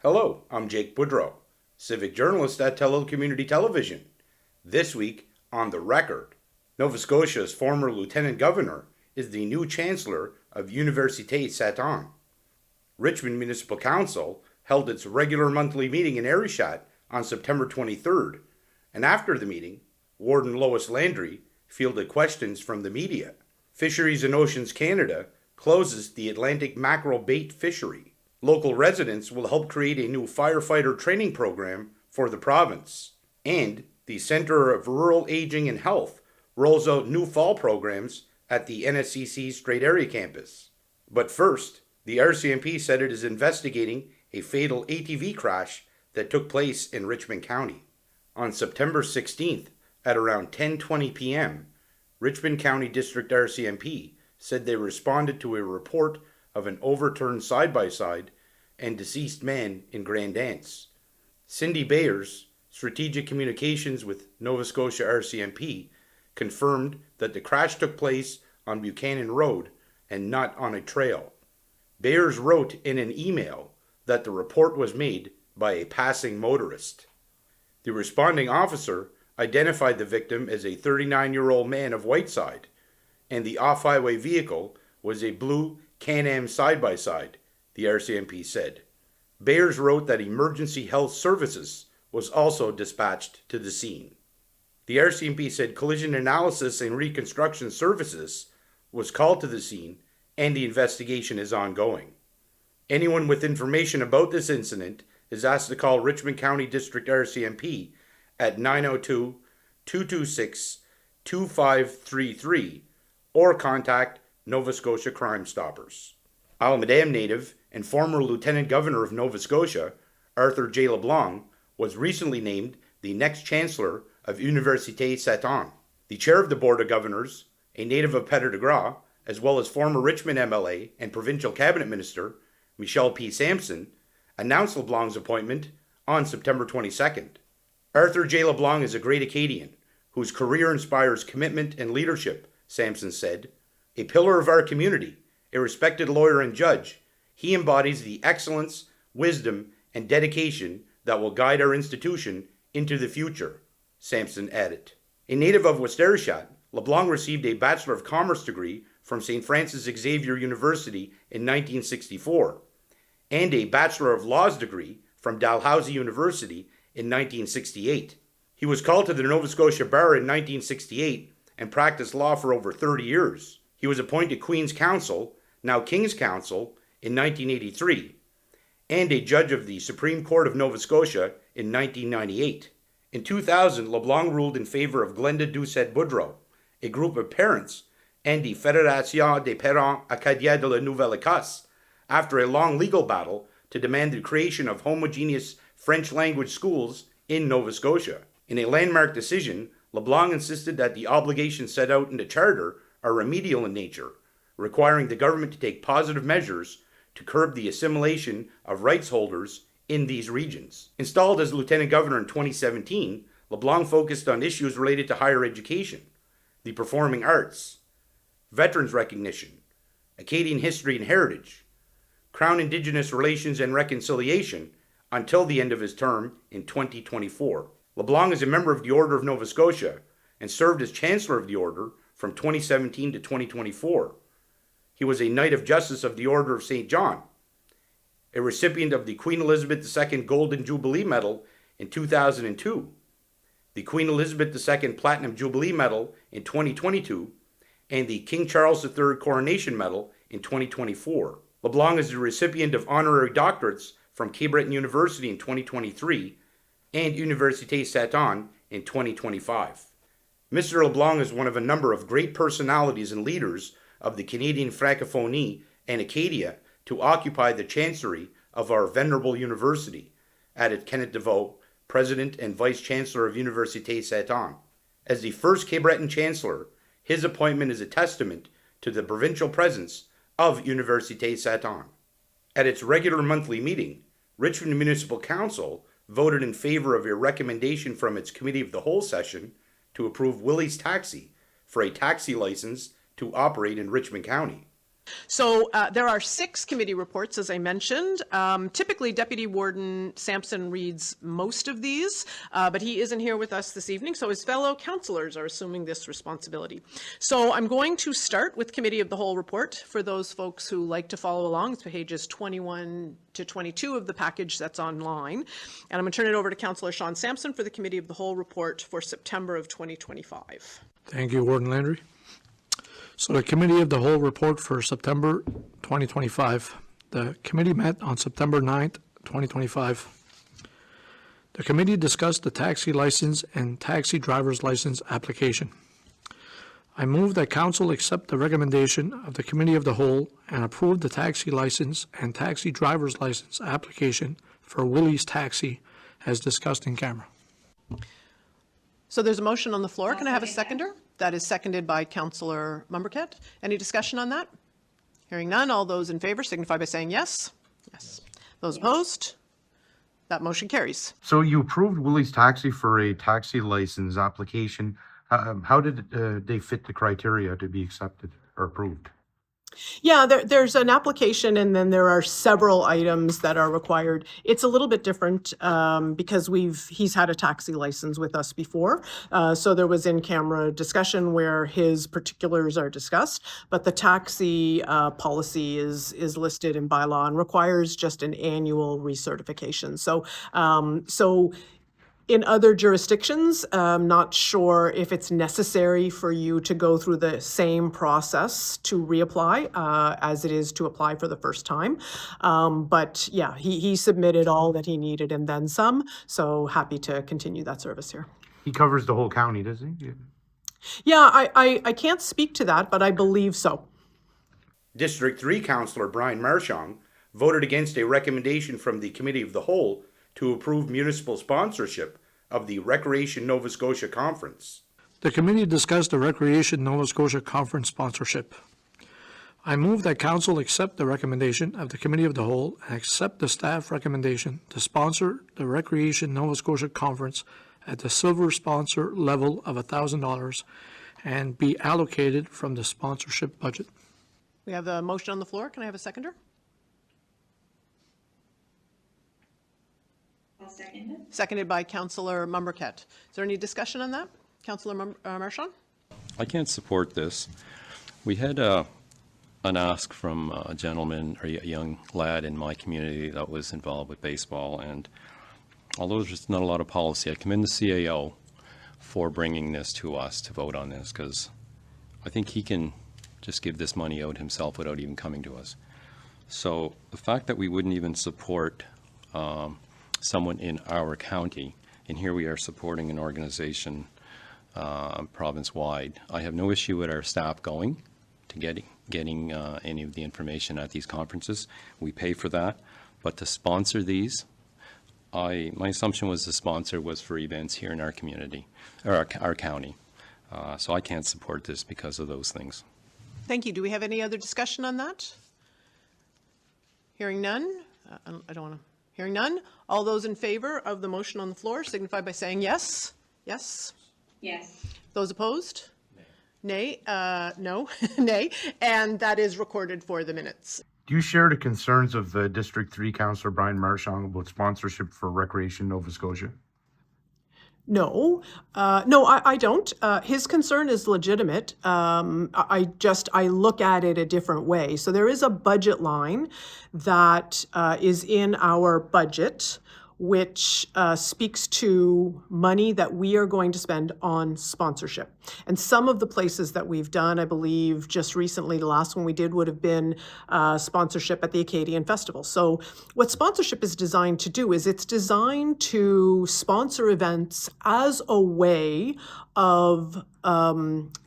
Hello, I'm Jake Boudreau, civic journalist at Tello Community Television. This week, on The Record, Nova Scotia's former Lieutenant Governor is the new Chancellor of Université Sainte-Anne. Richmond Municipal Council held its regular monthly meeting in Arichat on September 23rd, and after the meeting, Warden Lois Landry fielded questions from the media. Fisheries and Oceans Canada closes the Atlantic mackerel bait fishery. Local residents will help create a new firefighter training program for the province. And the Centre of Rural Aging and Health rolls out new fall programs at the NSCC Strait Area campus. But first, the RCMP said it is investigating a fatal ATV crash that took place in Richmond County. On September 16th, at around 10:20 p.m., Richmond County District RCMP said they responded to a report of an overturned side-by-side and deceased man in Grand Anse. Cindy Bayers, Strategic Communications with Nova Scotia RCMP, confirmed that the crash took place on Buchanan Road and not on a trail. Bayers wrote in an email that the report was made by a passing motorist. The responding officer identified the victim as a 39-year-old man of Whiteside, and the off-highway vehicle was a blue Can-Am side-by-side, the RCMP said. Bayers wrote that Emergency Health Services was also dispatched to the scene. The RCMP said Collision Analysis and Reconstruction Services was called to the scene and the investigation is ongoing. Anyone with information about this incident is asked to call Richmond County District RCMP at 902-226-2533 or contact Nova Scotia Crime Stoppers. Almadam native and former Lieutenant Governor of Nova Scotia, Arthur J. LeBlanc, was recently named the next Chancellor of Université Sainte-Anne. The chair of the Board of Governors, a native of Petit de Gras, as well as former Richmond MLA and Provincial Cabinet Minister, Michelle P. Sampson, announced LeBlanc's appointment on September 22nd. Arthur J. LeBlanc is a great Acadian whose career inspires commitment and leadership, Sampson said. A pillar of our community, a respected lawyer and judge, he embodies the excellence, wisdom, and dedication that will guide our institution into the future, Sampson added. A native of West Arichat, LeBlanc received a Bachelor of Commerce degree from St. Francis Xavier University in 1964 and a Bachelor of Laws degree from Dalhousie University in 1968. He was called to the Nova Scotia Bar in 1968 and practiced law for over 30 years. He was appointed Queen's Counsel, now King's Counsel, in 1983, and a judge of the Supreme Court of Nova Scotia in 1998. In 2000, LeBlanc ruled in favor of Glenda Doucette-Boudreau, a group of parents, and the Fédération des Parents Acadiens de la Nouvelle-Écosse, after a long legal battle to demand the creation of homogeneous French-language schools in Nova Scotia. In a landmark decision, LeBlanc insisted that the obligations set out in the Charter are remedial in nature, requiring the government to take positive measures to curb the assimilation of rights holders in these regions. Installed as Lieutenant Governor in 2017, LeBlanc focused on issues related to higher education, the performing arts, veterans recognition, Acadian history and heritage, Crown Indigenous relations and reconciliation until the end of his term in 2024. LeBlanc is a member of the Order of Nova Scotia and served as Chancellor of the Order from 2017 to 2024. He was a Knight of Justice of the Order of St. John, a recipient of the Queen Elizabeth II Golden Jubilee Medal in 2002, the Queen Elizabeth II Platinum Jubilee Medal in 2022, and the King Charles III Coronation Medal in 2024. LeBlanc is the recipient of honorary doctorates from Cape Breton University in 2023 and Université Sainte-Anne in 2025. Mr. LeBlanc is one of a number of great personalities and leaders of the Canadian Francophonie and Acadia to occupy the chancery of our venerable university, added Kenneth DeVoe, President and Vice Chancellor of Université Sainte-Anne. As the first Cape Breton Chancellor, his appointment is a testament to the provincial presence of Université Sainte-Anne. At its regular monthly meeting, Richmond Municipal Council voted in favor of a recommendation from its Committee of the Whole session to approve Willie's Taxi for a taxi license to operate in Richmond County. So there are 6 committee reports, as I mentioned. Typically, Deputy Warden Sampson reads most of these, but he isn't here with us this evening, so his fellow councillors are assuming this responsibility. So I'm going to start with Committee of the Whole report for those folks who like to follow along. It's pages 21 to 22 of the package that's online. And I'm going to turn it over to Councillor Sean Sampson for the Committee of the Whole report for September of 2025. Thank you, Warden Landry. So the Committee of the Whole report for September 2025. The committee met on September 9th, 2025. The committee discussed the taxi license and taxi driver's license application. I move that Council accept the recommendation of the Committee of the Whole and approve the taxi license and taxi driver's license application for Willie's Taxi as discussed in camera. So there's a motion on the floor. Can I have a seconder? That is seconded by Councillor Mumbercat. Any discussion on that? Hearing none, all those in favour signify by saying yes. Yes. Those opposed? That motion carries. So you approved Willie's Taxi for a taxi license application. How did they fit the criteria to be accepted or approved? Yeah, there's an application and then there are several items that are required. It's a little bit different because he's had a taxi license with us before. So there was in-camera discussion where his particulars are discussed, but the taxi policy is listed in bylaw and requires just an annual recertification. So in other jurisdictions, I'm not sure if it's necessary for you to go through the same process to reapply as it is to apply for the first time. But yeah, he submitted all that he needed and then some, so happy to continue that service here. He covers the whole county, does he? Yeah, I can't speak to that, but I believe so. District 3 Councillor Brian Marchand voted against a recommendation from the Committee of the Whole to approve municipal sponsorship of the Recreation Nova Scotia Conference. The committee discussed the Recreation Nova Scotia Conference sponsorship. I move that Council accept the recommendation of the Committee of the Whole and accept the staff recommendation to sponsor the Recreation Nova Scotia Conference at the silver sponsor level of $1,000 and be allocated from the sponsorship budget. We have a motion on the floor. Can I have a seconder? Seconded by Councillor Mumbercat. Is there any discussion on that? Councillor Marchand? I can't support this. We had an ask from a gentleman or a young lad in my community that was involved with baseball, and although there's not a lot of policy, I commend the CAO for bringing this to us to vote on this, because I think he can just give this money out himself without even coming to us. So the fact that we wouldn't even support someone in our county, and here we are supporting an organization province-wide. I have no issue with our staff going to getting any of the information at these conferences. We pay for that, but to sponsor these, my assumption was the sponsor was for events here in our community, or our county. So I can't support this because of those things. Thank you. Do we have any other discussion on that? Hearing none. I don't want to. Hearing none. All those in favor of the motion on the floor signify by saying yes. Yes. Yes. Those opposed? Nay. No. Nay. And that is recorded for the minutes. Do you share the concerns of District 3 Councillor Brian Marchand about sponsorship for Recreation Nova Scotia? No, I don't. His concern is legitimate. I look at it a different way. So there is a budget line that is in our budget, which speaks to money that we are going to spend on sponsorship. And some of the places that we've done, I believe just recently, the last one we did would have been sponsorship at the Acadian Festival. So what sponsorship is designed to do is it's designed to sponsor events as a way of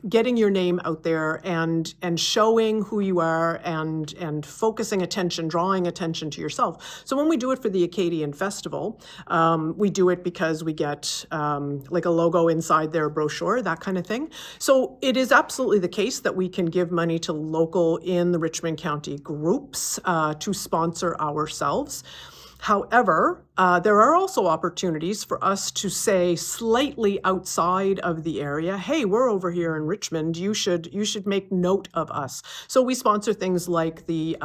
getting your name out there and showing who you are and focusing attention, drawing attention to yourself. So when we do it for the Acadian Festival, we do it because we get like a logo inside their brochure, that kind of thing. So it is absolutely the case that we can give money to local in the Richmond County groups to sponsor ourselves. However, there are also opportunities for us to say slightly outside of the area, hey, we're over here in Richmond, you should make note of us. So we sponsor things like the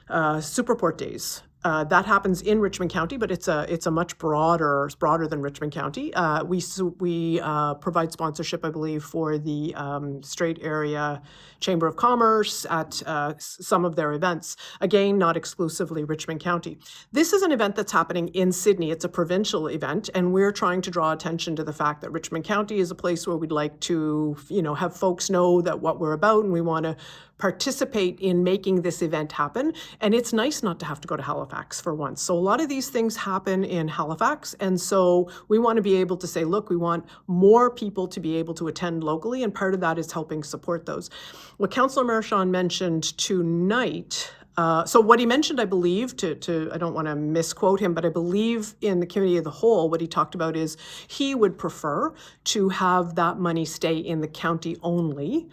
Superport Days. That happens in Richmond County, but it's a much broader than Richmond County. We provide sponsorship, I believe, for the Strait Area Chamber of Commerce at some of their events. Again, not exclusively Richmond County. This is an event that's happening in Sydney. It's a provincial event, and we're trying to draw attention to the fact that Richmond County is a place where we'd like to, have folks know that what we're about, and we want to participate in making this event happen. And it's nice not to have to go to Halifax for once. So a lot of these things happen in Halifax. And so we want to be able to say, look, we want more people to be able to attend locally. And part of that is helping support those. What Councillor Marchand mentioned tonight, so what he mentioned, I believe, I don't want to misquote him, but I believe in the Committee of the Whole, what he talked about is he would prefer to have that money stay in the county only.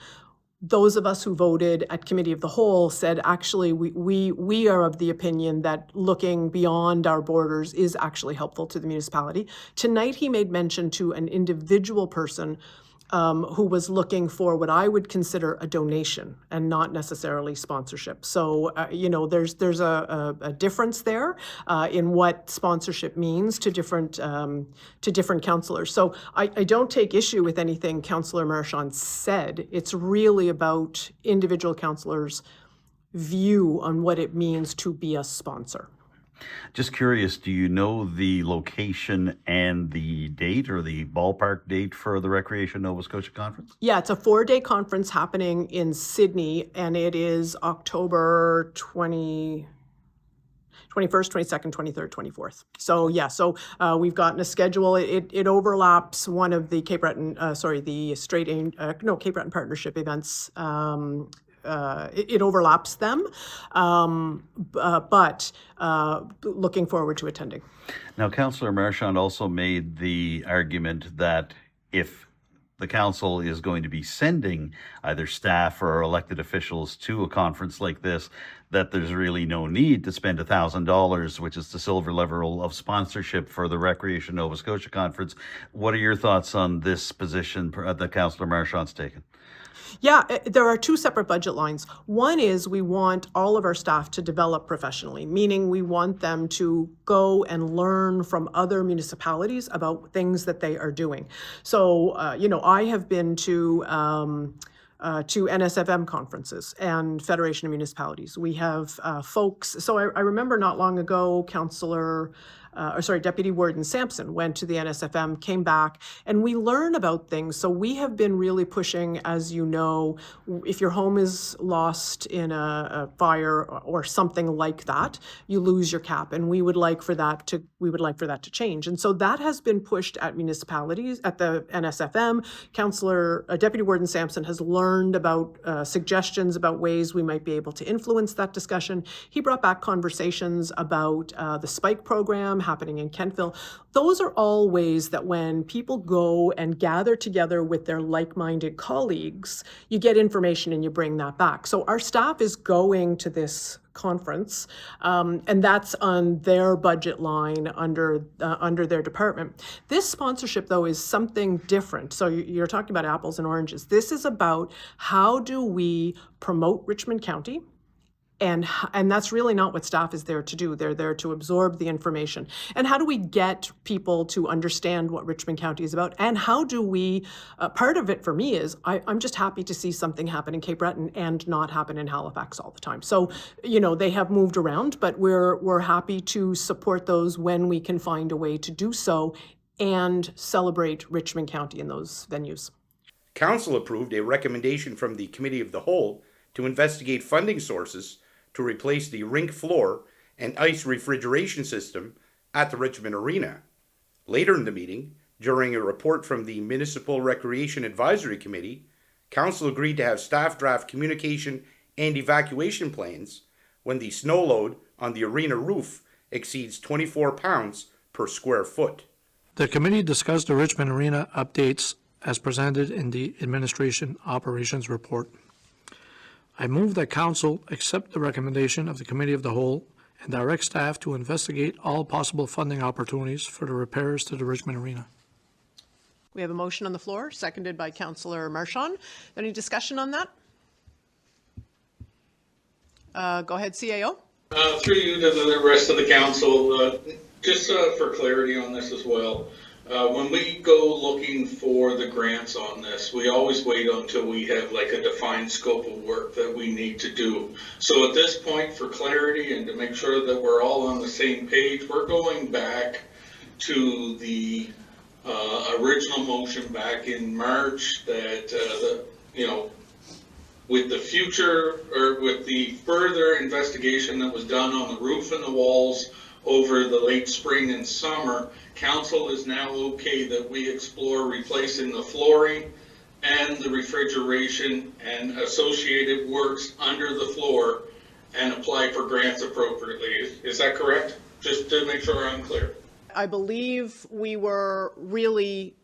Those of us who voted at Committee of the Whole said, actually, we are of the opinion that looking beyond our borders is actually helpful to the municipality. Tonight, he made mention to an individual person who was looking for what I would consider a donation and not necessarily sponsorship. So, there's a difference there in what sponsorship means to different councillors. So I don't take issue with anything Councillor Marchand said. It's really about individual councillors' view on what it means to be a sponsor. Just curious, do you know the location and the date or the ballpark date for the Recreation Nova Scotia Conference? Yeah, it's a 4-day conference happening in Sydney, and it is October 21st, 22nd, 23rd, 24th. So yeah, we've gotten a schedule. It overlaps one of the Cape Breton Partnership events. It overlaps them, but looking forward to attending. Now, Councillor Marchand also made the argument that if the council is going to be sending either staff or elected officials to a conference like this, that there's really no need to spend $1,000, which is the silver level of sponsorship for the Recreation Nova Scotia Conference. What are your thoughts on this position that Councillor Marchand's taken? Yeah, there are two separate budget lines. One is we want all of our staff to develop professionally, meaning we want them to go and learn from other municipalities about things that they are doing. So, I have been to NSFM conferences and Federation of Municipalities. We have folks, so I remember not long ago, Deputy Warden Sampson went to the NSFM, came back, and we learn about things. So we have been really pushing, as you know, if your home is lost in a fire or something like that, you lose your cap, and we would like for that to change. And so that has been pushed at municipalities, at the NSFM. Deputy Warden Sampson has learned about suggestions about ways we might be able to influence that discussion. He brought back conversations about the Spike program happening in Kentville. Those are all ways that when people go and gather together with their like-minded colleagues, you get information and you bring that back. So our staff is going to this conference, and that's on their budget line under their department. This sponsorship, though, is something different. So you're talking about apples and oranges. This is about how do we promote Richmond County, and that's really not what staff is there to do. They're there to absorb the information. And how do we get people to understand what Richmond County is about? And how do we, part of it for me is, I'm just happy to see something happen in Cape Breton and not happen in Halifax all the time. So, they have moved around, but we're happy to support those when we can find a way to do so and celebrate Richmond County in those venues. Council approved a recommendation from the Committee of the Whole to investigate funding sources to replace the rink floor and ice refrigeration system at the Richmond Arena. Later in the meeting, during a report from the Municipal Recreation Advisory Committee, Council agreed to have staff draft communication and evacuation plans when the snow load on the arena roof exceeds 24 pounds per square foot. The committee discussed the Richmond Arena updates as presented in the Administration Operations Report. I move that Council accept the recommendation of the Committee of the Whole and direct staff to investigate all possible funding opportunities for the repairs to the Richmond Arena. We have a motion on the floor, seconded by Councillor Marchand. Any discussion on that? Go ahead, CAO. Through you to the rest of the council, just for clarity on this as well. When we go looking for the grants on this, we always wait until we have like a defined scope of work that we need to do. So at this point, for clarity and to make sure that we're all on the same page, we're going back to the original motion back in March that, with the future or with the further investigation that was done on the roof and the walls over the late spring and summer, council is now okay that we explore replacing the flooring and the refrigeration and associated works under the floor and apply for grants appropriately. Is that correct? Just to make sure I'm clear. I believe we were really,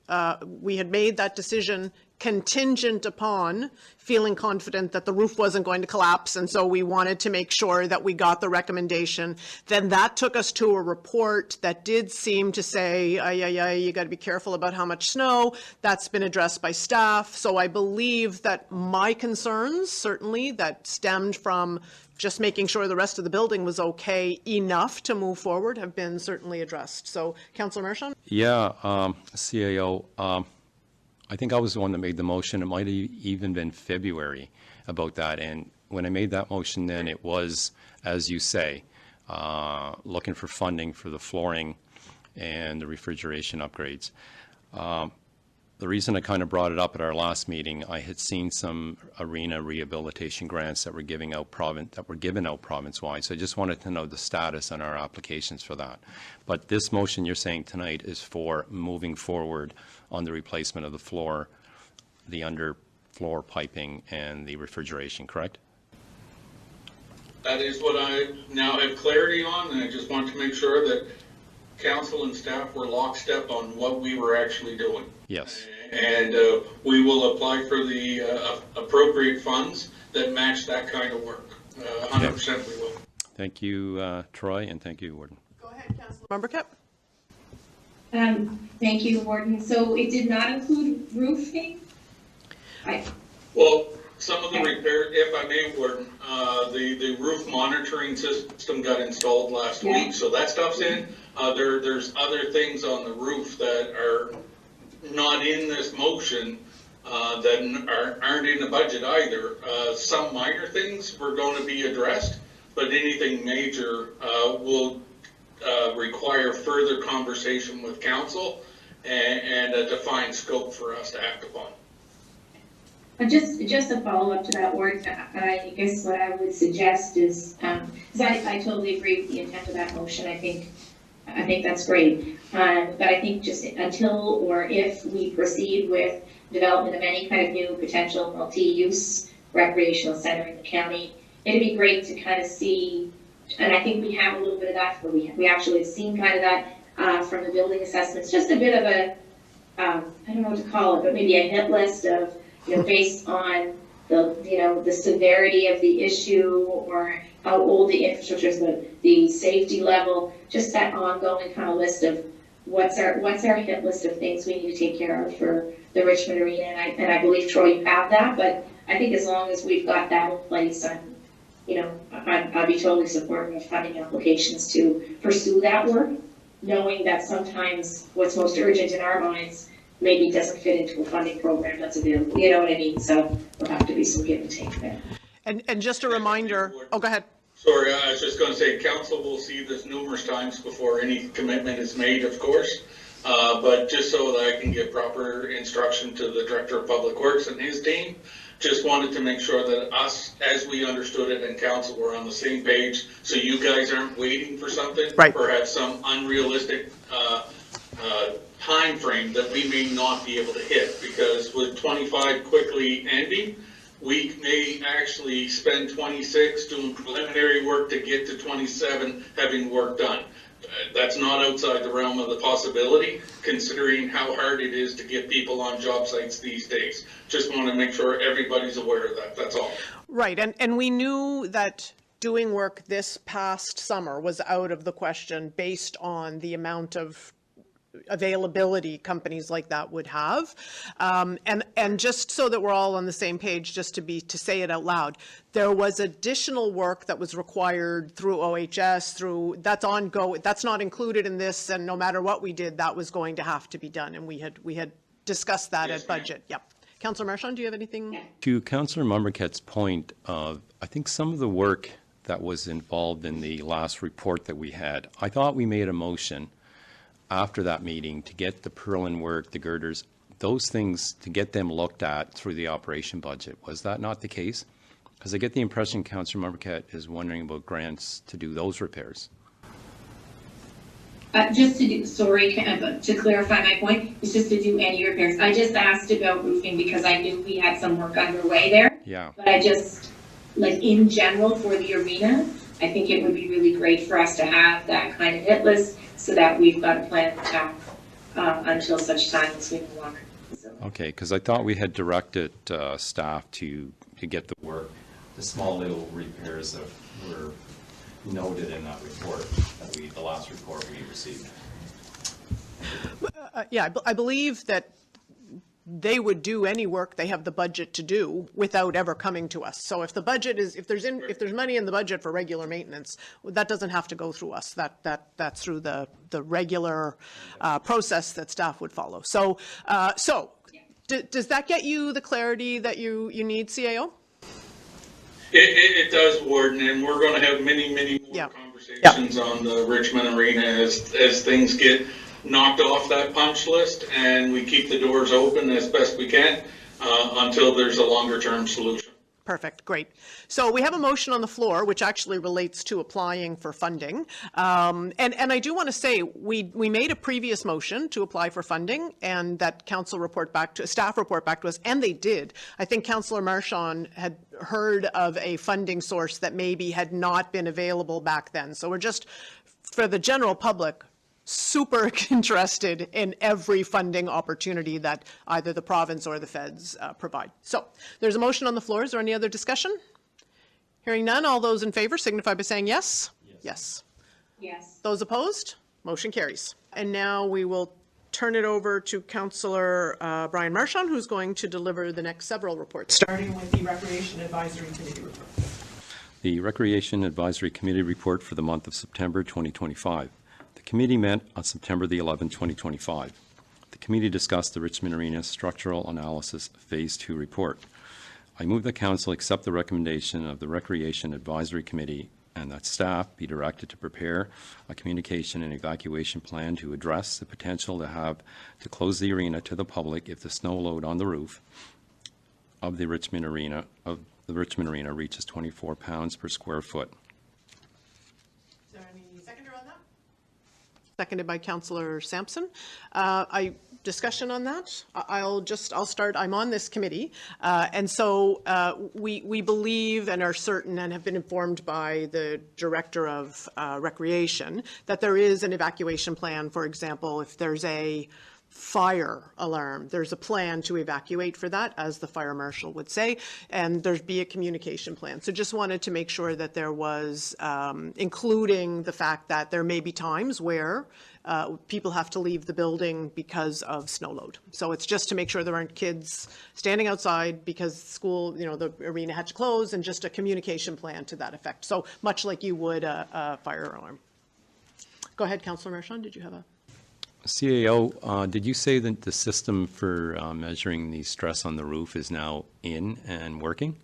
we had made that decision contingent upon feeling confident that the roof wasn't going to collapse, and so we wanted to make sure that we got the recommendation. Then that took us to a report that did seem to say, you got to be careful about how much snow. That's been addressed by staff. So I believe that my concerns, certainly, that stemmed from just making sure the rest of the building was okay enough to move forward, have been certainly addressed. So, Councillor Marchand? Yeah, CAO, I think I was the one that made the motion. It might have even been February about that. And when I made that motion then, it was, as you say, looking for funding for the flooring and the refrigeration upgrades. The reason I kind of brought it up at our last meeting, I had seen some arena rehabilitation grants that were given out province-wide. So I just wanted to know the status on our applications for that. But this motion you're saying tonight is for moving forward on the replacement of the floor, the underfloor piping, and the refrigeration, correct? That is what I now have clarity on, and I just want to make sure that council and staff were lockstep on what we were actually doing. Yes. And we will apply for the appropriate funds that match that kind of work. 100% we will. Thank you, Troy, and thank you, Warden. Go ahead, Councillor Membercap. Thank you, Warden. So it did not include roofing? Well, some of the repair, if I may, Warden, the roof monitoring system got installed last week, so that stuff's in. There's other things on the roof that are not in this motion that aren't in the budget either. Some minor things were going to be addressed, but anything major will require further conversation with council and a defined scope for us to act upon. Just a follow-up to that, Ward, I guess what I would suggest is, because I totally agree with the intent of that motion. I think that's great. But I think just until or if we proceed with development of any kind of new potential multi-use recreational center in the county, it'd be great to kind of see, and I think we have a little bit of that, we actually have seen kind of that from the building assessments, just a bit of a, I don't know what to call it, but maybe a hit list of, based on the severity of the issue or how old the infrastructure is, the safety level, just that ongoing kind of list of what's our hit list of things we need to take care of for the Richmond Arena. And I believe, Troy, you have that, but I think as long as we've got that in place, I'd be totally supportive of funding applications to pursue that work, knowing that sometimes what's most urgent in our minds maybe doesn't fit into a funding program that's available. You know what I mean? So there'll have to be some give and take there. And just a reminder, oh, go ahead. Sorry, I was just going to say, council will see this numerous times before any commitment is made, of course. But just so that I can give proper instruction to the Director of Public Works and his team, just wanted to make sure that us, as we understood it, and council were on the same page, so you guys aren't waiting for something, right, or have some unrealistic time frame that we may not be able to hit, because with 25 quickly ending, we may actually spend 26 doing preliminary work to get to 27 having work done. That's not outside the realm of the possibility, considering how hard it is to get people on job sites these days. Just want to make sure everybody's aware of that, that's all. Right, and we knew that doing work this past summer was out of the question based on the amount of availability companies like that would have. And just so that we're all on the same page, just to say it out loud, there was additional work that was required through OHS, that's ongoing, that's not included in this, and no matter what we did, that was going to have to be done, and we had discussed that at budget. Yep. Councillor Marchand, do you have anything? To Councillor Marmarquette's point, I think some of the work that was involved in the last report that we had, I thought we made a motion after that meeting to get the purlin work, the girders, those things, to get them looked at through the operation budget. Was that not the case? Because I get the impression Councillor Marmarquette is wondering about grants to do those repairs. Just to do, sorry, to clarify my point, it's just to do any repairs. I just asked about roofing because I knew we had some work underway there. Yeah. But I just, like in general for the arena, I think it would be really great for us to have that kind of hit list so that we've got a plan of attack until such time as we no longer. Okay, because I thought we had directed staff to get the work, the small little repairs that were noted in that report, the last report we received. Yeah, I believe that they would do any work they have the budget to do without ever coming to us. So if the budget is, if there's money in the budget for regular maintenance, that doesn't have to go through us. That's through the regular process that staff would follow. So does that get you the clarity that you need, CAO? It does, Warden, and we're going to have many more conversations on the Richmond Arena as things get knocked off that punch list, and we keep the doors open as best we can until there's a longer-term solution. Perfect, great. So we have a motion on the floor which actually relates to applying for funding. And I do want to say we made a previous motion to apply for funding, and that staff report back to us, and they did. I think Councillor Marchand had heard of a funding source that maybe had not been available back then. So we're just, for the general public, super interested in every funding opportunity that either the province or the feds provide. So there's a motion on the floor. Is there any other discussion? Hearing none, all those in favor signify by saying yes. Yes. Yes. Those opposed? Motion carries. And now we will turn it over to Councillor Brian Marchand, who's going to deliver the next several reports, starting with the Recreation Advisory Committee report. The Recreation Advisory Committee report for the month of September 2025. The committee met on September the 11th, 2025. The committee discussed the Richmond Arena Structural Analysis Phase 2 report. I move that Council accept the recommendation of the Recreation Advisory Committee and that staff be directed to prepare a communication and evacuation plan to address the potential to close the arena to the public if the snow load on the roof of the Richmond Arena reaches 24 pounds per square foot. Is there any seconder on that? Seconded by Councillor Sampson. Discussion on that? I'll start. I'm on this committee, and so we believe and are certain and have been informed by the Director of Recreation that there is an evacuation plan. For example, if there's a fire alarm, there's a plan to evacuate for that, as the fire marshal would say, and there'd be a communication plan. So just wanted to make sure that there was, including the fact that there may be times where people have to leave the building because of snow load. So it's just to make sure there aren't kids standing outside because school, the arena had to close, and just a communication plan to that effect. So much like you would a fire alarm. Go ahead, Councillor Marchand, did you have a... CAO, did you say that the system for measuring the stress on the roof is now in and working?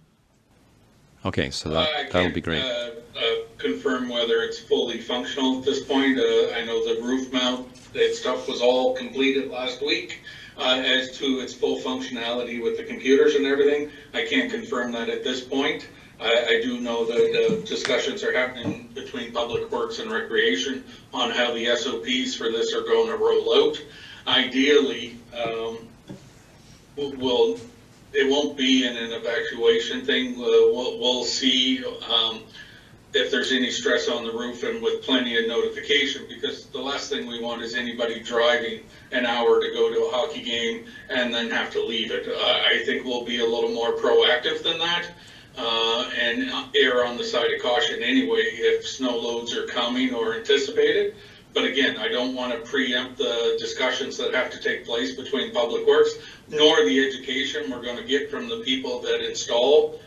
Okay, so that'll be great. I can't confirm whether it's fully functional at this point. I know the roof mount, that stuff was all completed last week. As to its full functionality with the computers and everything, I can't confirm that at this point. I do know that discussions are happening between Public Works and Recreation on how the SOPs for this are going to roll out. Ideally, it won't be in an evacuation thing. We'll see if there's any stress on the roof and with plenty of notification, because the last thing we want is anybody driving an hour to go to a hockey game and then have to leave it. I think we'll be a little more proactive than that. and err on the side of caution anyway if snow loads are coming or anticipated. But again, I don't want to preempt the discussions that have to take place between Public Works, nor the education we're going to get from the people that install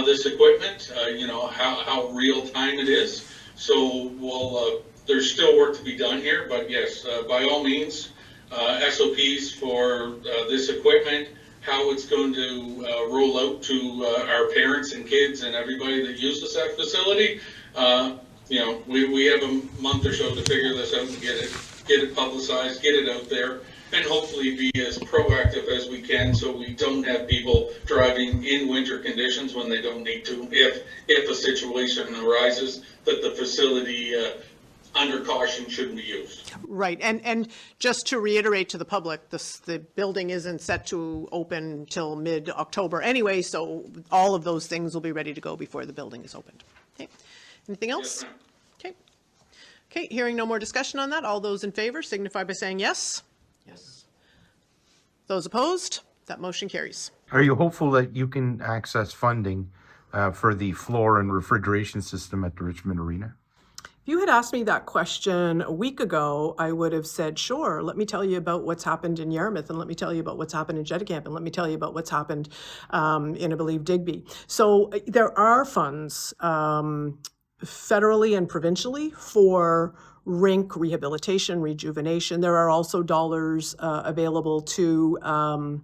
this equipment, how real time it is. So there's still work to be done here, but yes, by all means, SOPs for this equipment, how it's going to roll out to our parents and kids and everybody that uses that facility. We have a month or so to figure this out and get it publicized, get it out there, and hopefully be as proactive as we can so we don't have people driving in winter conditions when they don't need to, if a situation arises that the facility under caution shouldn't be used. Right, and just to reiterate to the public, the building isn't set to open till mid-October anyway, so all of those things will be ready to go before the building is opened. Okay. Anything else? Yes, ma'am. Okay. Okay, hearing no more discussion on that, all those in favor signify by saying yes. Yes. Those opposed, that motion carries. Are you hopeful that you can access funding for the floor and refrigeration system at the Richmond Arena? If you had asked me that question a week ago, I would have said, sure, let me tell you about what's happened in Yarmouth, and let me tell you about what's happened in Jetticamp, and let me tell you about what's happened in, I believe, Digby. So there are funds federally and provincially for rink rehabilitation, rejuvenation. There are also dollars available for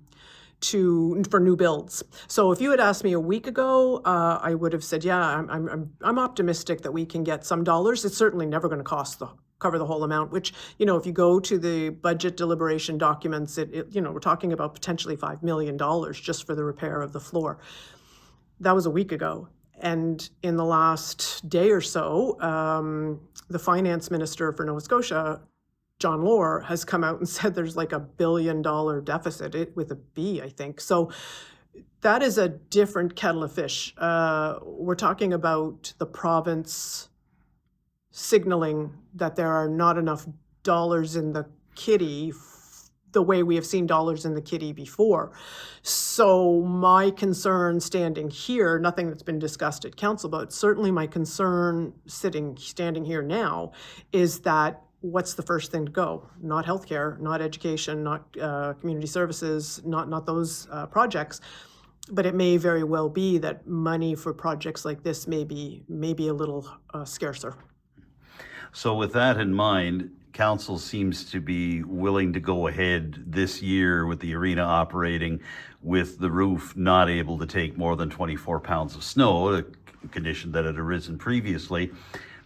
new builds. So if you had asked me a week ago, I would have said, yeah, I'm optimistic that we can get some dollars. It's certainly never going to cover the whole amount, which, if you go to the budget deliberation documents, we're talking about potentially $5 million just for the repair of the floor. That was a week ago. And in the last day or so, the finance minister for Nova Scotia, John Lohr, has come out and said there's like $1 billion deficit with a B, I think. So that is a different kettle of fish. We're talking about the province signaling that there are not enough dollars in the kitty the way we have seen dollars in the kitty before. So my concern standing here, nothing that's been discussed at council, but certainly my concern standing here now is that what's the first thing to go? Not healthcare, not education, not community services, not those projects. But it may very well be that money for projects like this may be a little scarcer. So with that in mind, council seems to be willing to go ahead this year with the arena operating with the roof not able to take more than 24 pounds of snow, a condition that had arisen previously.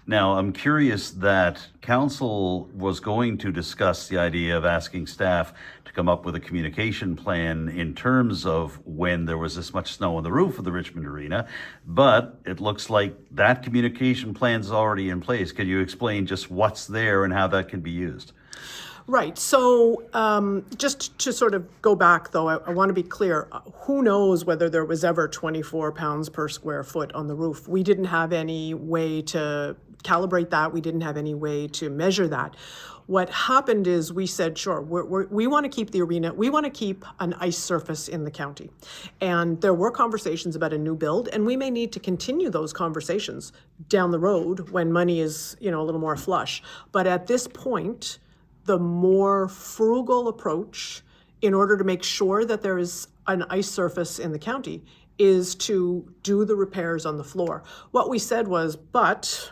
Now, I'm curious that council was going to discuss the idea of asking staff to come up with a communication plan in terms of when there was this much snow on the roof of the Richmond Arena, but it looks like that communication plan is already in place. Could you explain just what's there and how that can be used? Right. So just to sort of go back, though, I want to be clear. Who knows whether there was ever 24 pounds per square foot on the roof? We didn't have any way to calibrate that. We didn't have any way to measure that. What happened is we said, sure, we want to keep the arena, we want to keep an ice surface in the county. And there were conversations about a new build, and we may need to continue those conversations down the road when money is, a little more flush. But at this point, the more frugal approach in order to make sure that there is an ice surface in the county is to do the repairs on the floor. What we said was, but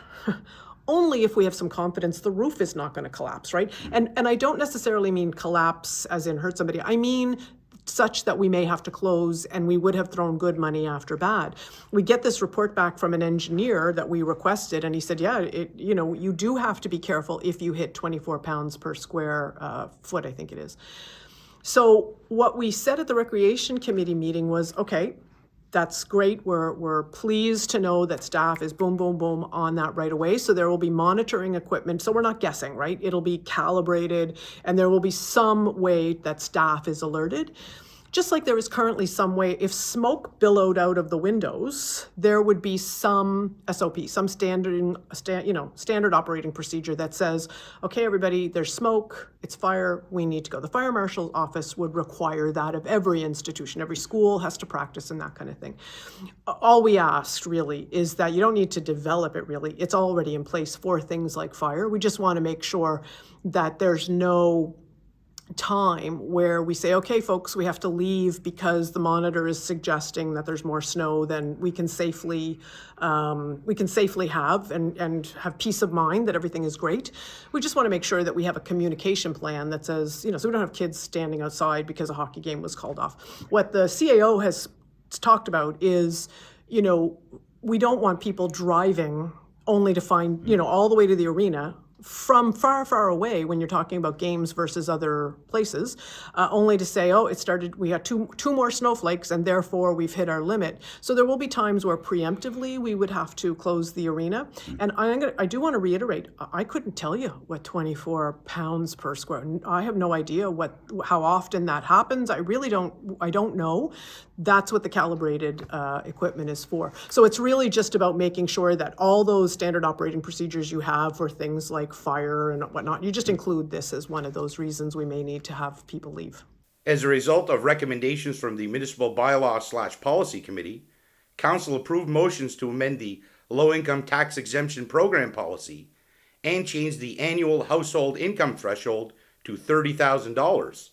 only if we have some confidence the roof is not going to collapse, right? And I don't necessarily mean collapse as in hurt somebody. I mean such that we may have to close, and we would have thrown good money after bad. We get this report back from an engineer that we requested, and he said, yeah, you do have to be careful if you hit 24 pounds per square foot, I think it is. So what we said at the Recreation Committee meeting was, okay, that's great. We're pleased to know that staff is boom, boom, boom on that right away. So there will be monitoring equipment. So we're not guessing, right? It'll be calibrated, and there will be some way that staff is alerted. just like there is currently some way, if smoke billowed out of the windows, there would be some SOP, some standard operating procedure that says, okay, everybody, there's smoke, it's fire, we need to go. The fire marshal's office would require that of every institution. Every school has to practice and that kind of thing. All we asked really is that you don't need to develop it really. It's already in place for things like fire. We just want to make sure that there's no time where we say, okay, folks, we have to leave because the monitor is suggesting that there's more snow than we can safely have and have peace of mind that everything is great. We just want to make sure that we have a communication plan that says, so we don't have kids standing outside because a hockey game was called off. What the CAO has talked about is, we don't want people driving only to find, all the way to the arena from far, far away when you're talking about games versus other places, only to say, oh, we got two more snowflakes and therefore we've hit our limit. So there will be times where preemptively we would have to close the arena. And I do want to reiterate, I couldn't tell you what 24 pounds per square. I have no idea how often that happens. I don't know. That's what the calibrated equipment is for. So it's really just about making sure that all those standard operating procedures you have for things like fire and whatnot, you just include this as one of those reasons we may need to have people leave. As a result of recommendations from the Municipal Bylaw/Policy Committee, Council approved motions to amend the Low-Income Tax Exemption Program policy and change the annual household income threshold to $30,000,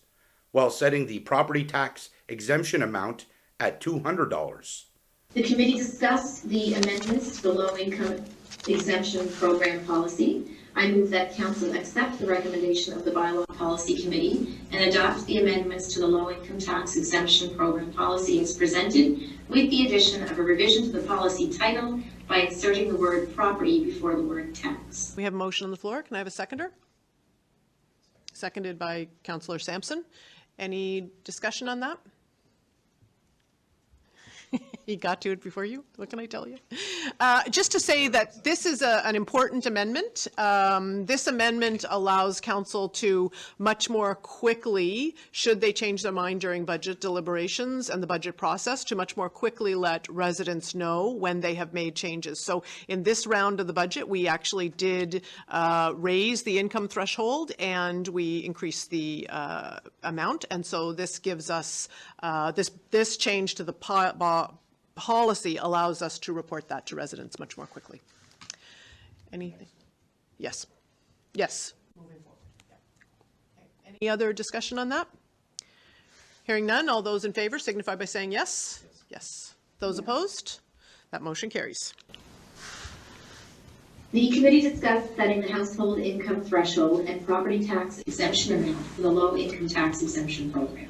while setting the property tax exemption amount at $200. The committee discussed the amendments to the low-income exemption program policy. I move that Council accept the recommendation of the Bylaw Policy Committee and adopt the amendments to the low-income tax exemption program policy as presented, with the addition of a revision to the policy title by inserting the word property before the word tax. We have a motion on the floor. Can I have a seconder? Seconded by Councillor Sampson. Any discussion on that? He got to it before you. What can I tell you? Just to say that this is an important amendment. This amendment allows council to much more quickly, should they change their mind during budget deliberations and the budget process, to much more quickly let residents know when they have made changes. So in this round of the budget, we actually did raise the income threshold and we increased the amount. And so this gives us, this change to the policy allows us to report that to residents much more quickly. Anything? Yes. Yes. Moving forward. Yeah. Okay. Any other discussion on that? Hearing none, all those in favor signify by saying yes. Yes. Those opposed? That motion carries. The committee discussed setting the household income threshold and property tax exemption amount for the low-income tax exemption program.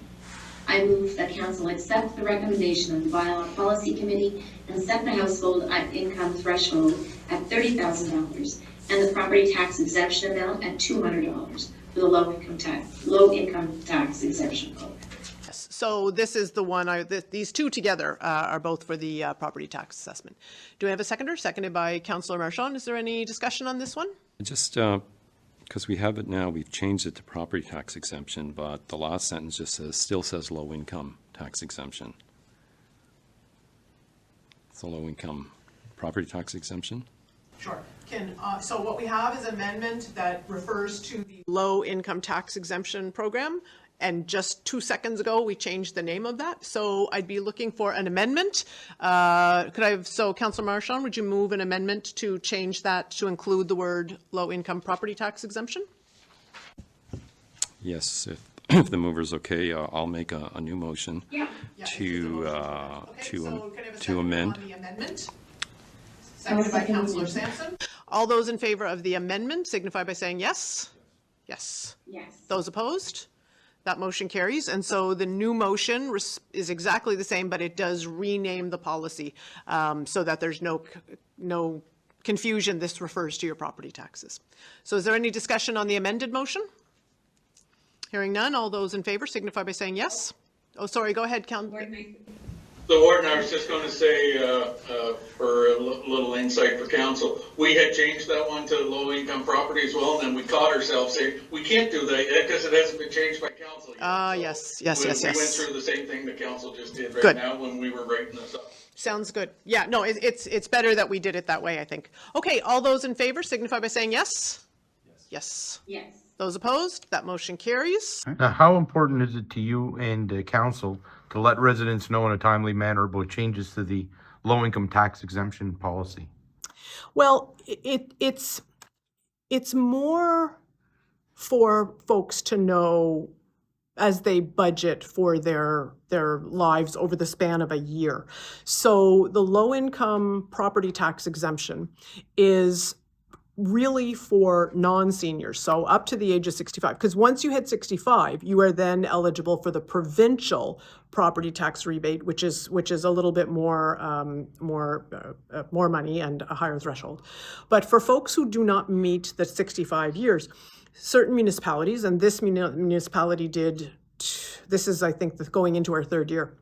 I move that Council accept the recommendation of the Bylaw Policy Committee and set the household income threshold at $30,000 and the property tax exemption amount at $200 for the low-income tax exemption program. Yes. So this is the one, these two together are both for the property tax assessment. Do I have a seconder? Seconded by Councillor Marchand. Is there any discussion on this one? Just because we have it now, we've changed it to property tax exemption, but the last sentence just still says low income tax exemption. So low income property tax exemption. Sure. So what we have is an amendment that refers to the low income tax exemption program. And just 2 seconds ago, we changed the name of that. So I'd be looking for an amendment. So Councillor Marchand, would you move an amendment to change that to include the word low income property tax exemption? Yes, if the mover's okay, I'll make a new motion to amend. On the amendment? Seconded by Councillor Sampson. All those in favor of the amendment signify by saying yes. Yes. Yes. Those opposed? That motion carries. And so the new motion is exactly the same, but it does rename the policy so that there's no confusion. This refers to your property taxes. So is there any discussion on the amended motion? Hearing none, all those in favor signify by saying yes. Oh, sorry, go ahead, The warden, I was just going to say, for a little insight for council, we had changed that one to low-income property as well, and then we caught ourselves saying, we can't do that because it hasn't been changed by council yet. Yes. We went through the same thing the council just did right Good. now when we were writing this up. Sounds good. Yeah, no, it's better that we did it that way, I think. Okay, all those in favor signify by saying yes. Yes. Yes. Those opposed, that motion carries. Now, how important is it to you and council to let residents know in a timely manner about changes to the low-income tax exemption policy? Well, it's more for folks to know as they budget for their lives over the span of a year. So the low-income property tax exemption is really for non-seniors, so up to the age of 65. Because once you hit 65, you are then eligible for the provincial property tax rebate, which is a little bit more money and a higher threshold. But for folks who do not meet the 65 years, certain municipalities, and this municipality did, this is, I think, going into our third year.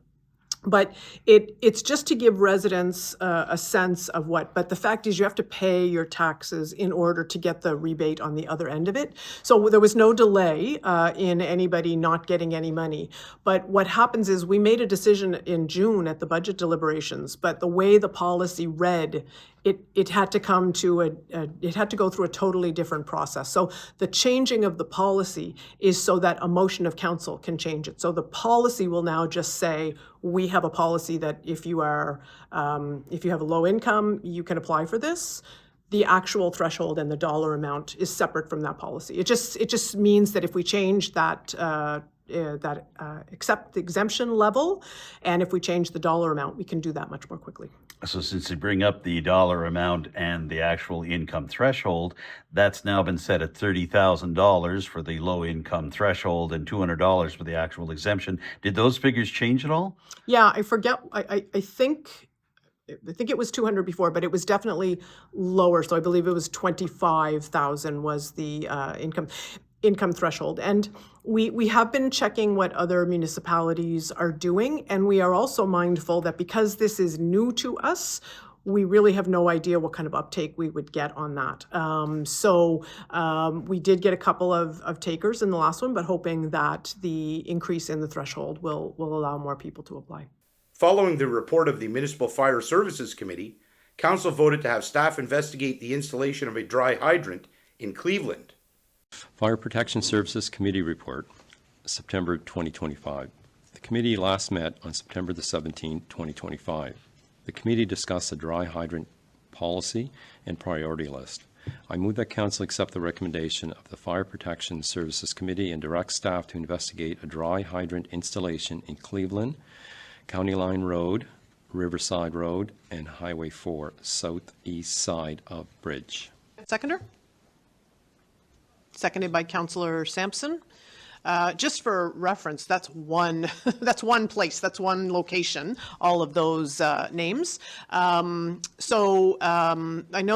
But it's just to give residents a sense of but the fact is you have to pay your taxes in order to get the rebate on the other end of it. So there was no delay in anybody not getting any money. But what happens is we made a decision in June at the budget deliberations, but the way the policy read, it had to come to it had to go through a totally different process. So the changing of the policy is so that a motion of council can change it. So the policy will now just say, we have a policy that if you have a low income, you can apply for this. The actual threshold and the dollar amount is separate from that policy. It just means that if we change that accept the exemption level, and if we change the dollar amount, we can do that much more quickly. So since you bring up the dollar amount and the actual income threshold, that's now been set at $30,000 for the low income threshold and $200 for the actual exemption. Did those figures change at all? Yeah, I forget. I think it was 200 before, but it was definitely lower. So I believe it was 25,000 was the income threshold. And we have been checking what other municipalities are doing, and we are also mindful that because this is new to us, we really have no idea what kind of uptake we would get on that. We did get a couple of takers in the last one, but hoping that the increase in the threshold will allow more people to apply. Following the report of the Municipal Fire Services Committee, Council voted to have staff investigate the installation of a dry hydrant in Cleveland. Fire Protection Services Committee Report, September 2025. The committee last met on September the 17th, 2025. The committee discussed the dry hydrant policy and priority list. I move that Council accept the recommendation of the Fire Protection Services Committee and direct staff to investigate a dry hydrant installation in Cleveland, County Line Road, Riverside Road, and Highway 4, southeast side of Bridge. Seconder? Seconded by Councillor Sampson. Just for reference, that's one place, that's one location, all of those names. I know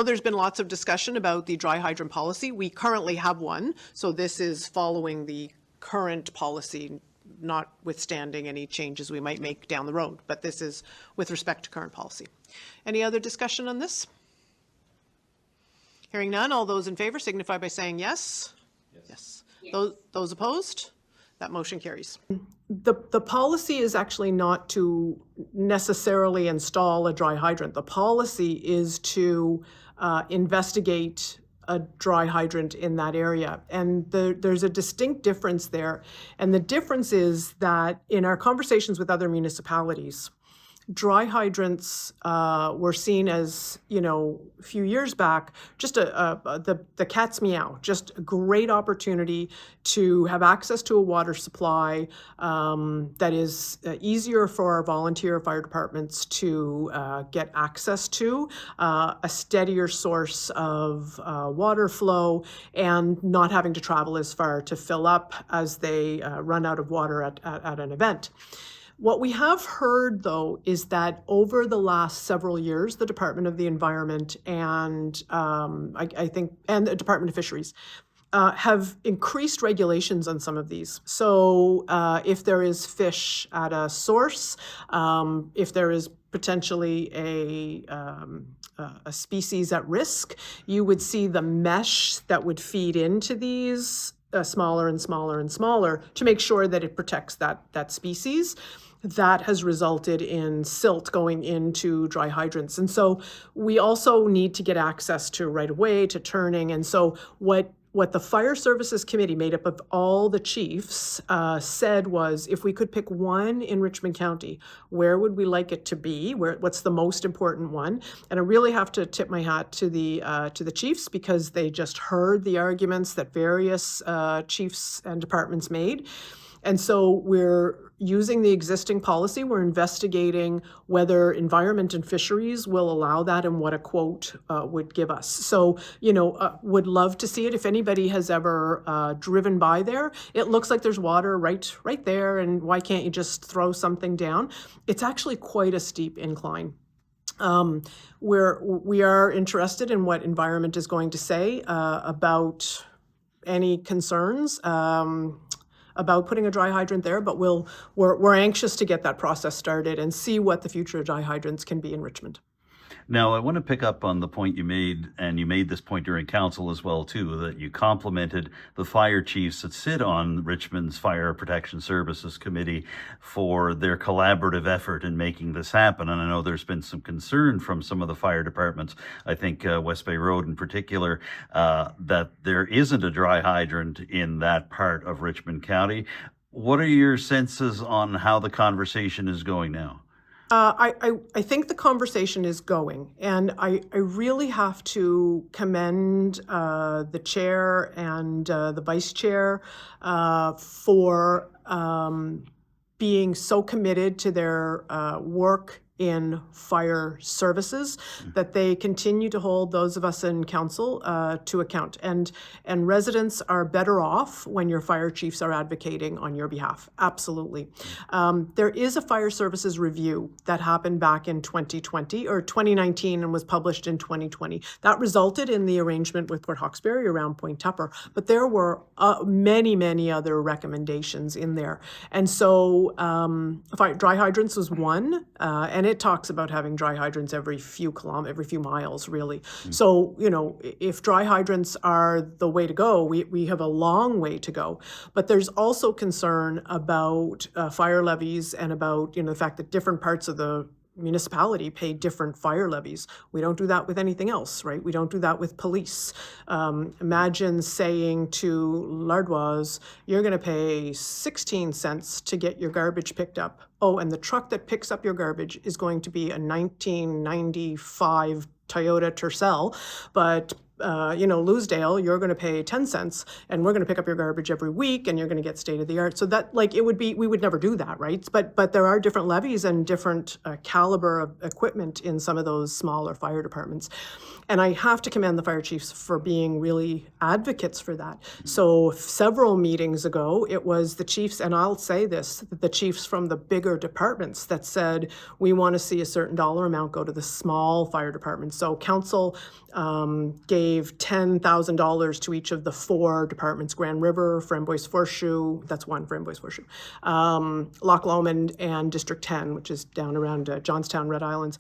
there's been lots of discussion about the dry hydrant policy. We currently have one, so this is following the current policy, notwithstanding any changes we might make down the road, but this is with respect to current policy. Any other discussion on this? Hearing none, all those in favor signify by saying yes. Yes. Those opposed? That motion carries. The policy is actually not to necessarily install a dry hydrant. The policy is to investigate a dry hydrant in that area. And there's a distinct difference there. And the difference is that in our conversations with other municipalities, dry hydrants were seen as, a few years back, just the cat's meow, just a great opportunity to have access to a water supply that is easier for our volunteer fire departments to get access to, a steadier source of water flow, and not having to travel as far to fill up as they run out of water at an event. What we have heard, though, is that over the last several years, the Department of the Environment and I think the Department of Fisheries have increased regulations on some of these. So if there is fish at a source, if there is potentially a species at risk, you would see the mesh that would feed into these smaller and smaller and smaller to make sure that it protects that species. That has resulted in silt going into dry hydrants. And so we also need to get access to right of way, to turning. And so what the Fire Services Committee, made up of all the chiefs, said was, if we could pick one in Richmond County, where would we like it to be? What's the most important one? And I really have to tip my hat to the chiefs, because they just heard the arguments that various chiefs and departments made. And so we're using the existing policy. We're investigating whether Environment and Fisheries will allow that and what a quote would give us. So, would love to see it. If anybody has ever driven by there, it looks like there's water right there. And why can't you just throw something down? It's actually quite a steep incline. We are interested in what Environment is going to say about any concerns about putting a dry hydrant there, but we're anxious to get that process started and see what the future of dry hydrants can be in Richmond. Now, I want to pick up on the point you made, and you made this point during council as well, too, that you complimented the fire chiefs that sit on Richmond's Fire Protection Services Committee for their collaborative effort in making this happen. And I know there's been some concern from some of the fire departments, I think West Bay Road in particular, that there isn't a dry hydrant in that part of Richmond County. What are your senses on how the conversation is going now? I think the conversation is going, and I really have to commend the chair and the vice chair for being so committed to their work in fire services, that they continue to hold those of us in council to account. And residents are better off when your fire chiefs are advocating on your behalf. Absolutely. There is a fire services review that happened back in 2020 or 2019 and was published in 2020. That resulted in the arrangement with Port Hawkesbury around Point Tupper, but there were many, many other recommendations in there. And so dry hydrants was one, and it talks about having dry hydrants every few miles, really. So, if dry hydrants are the way to go, we have a long way to go. But there's also concern about fire levies and about, the fact that different parts of the municipality pay different fire levies. We don't do that with anything else, right? We don't do that with police. Imagine saying to Lardwas, you're going to pay 16 cents to get your garbage picked up. Oh, and the truck that picks up your garbage is going to be a 1995 Toyota Tercel, but Loosedale, you're going to pay 10 cents and we're going to pick up your garbage every week and you're going to get state of the art. So that we would never do that, right? But there are different levies and different caliber of equipment in some of those smaller fire departments. And I have to commend the fire chiefs for being really advocates for that. So several meetings ago, it was the chiefs, and I'll say this, the chiefs from the bigger departments that said, we want to see a certain dollar amount go to the small fire departments. So council gave $10,000 to each of the 4 departments, Grand River, Framboise Horseshoe, that's one, Framboise Horseshoe, Loch Lomond, and District 10, which is down around Johnstown, Red Islands.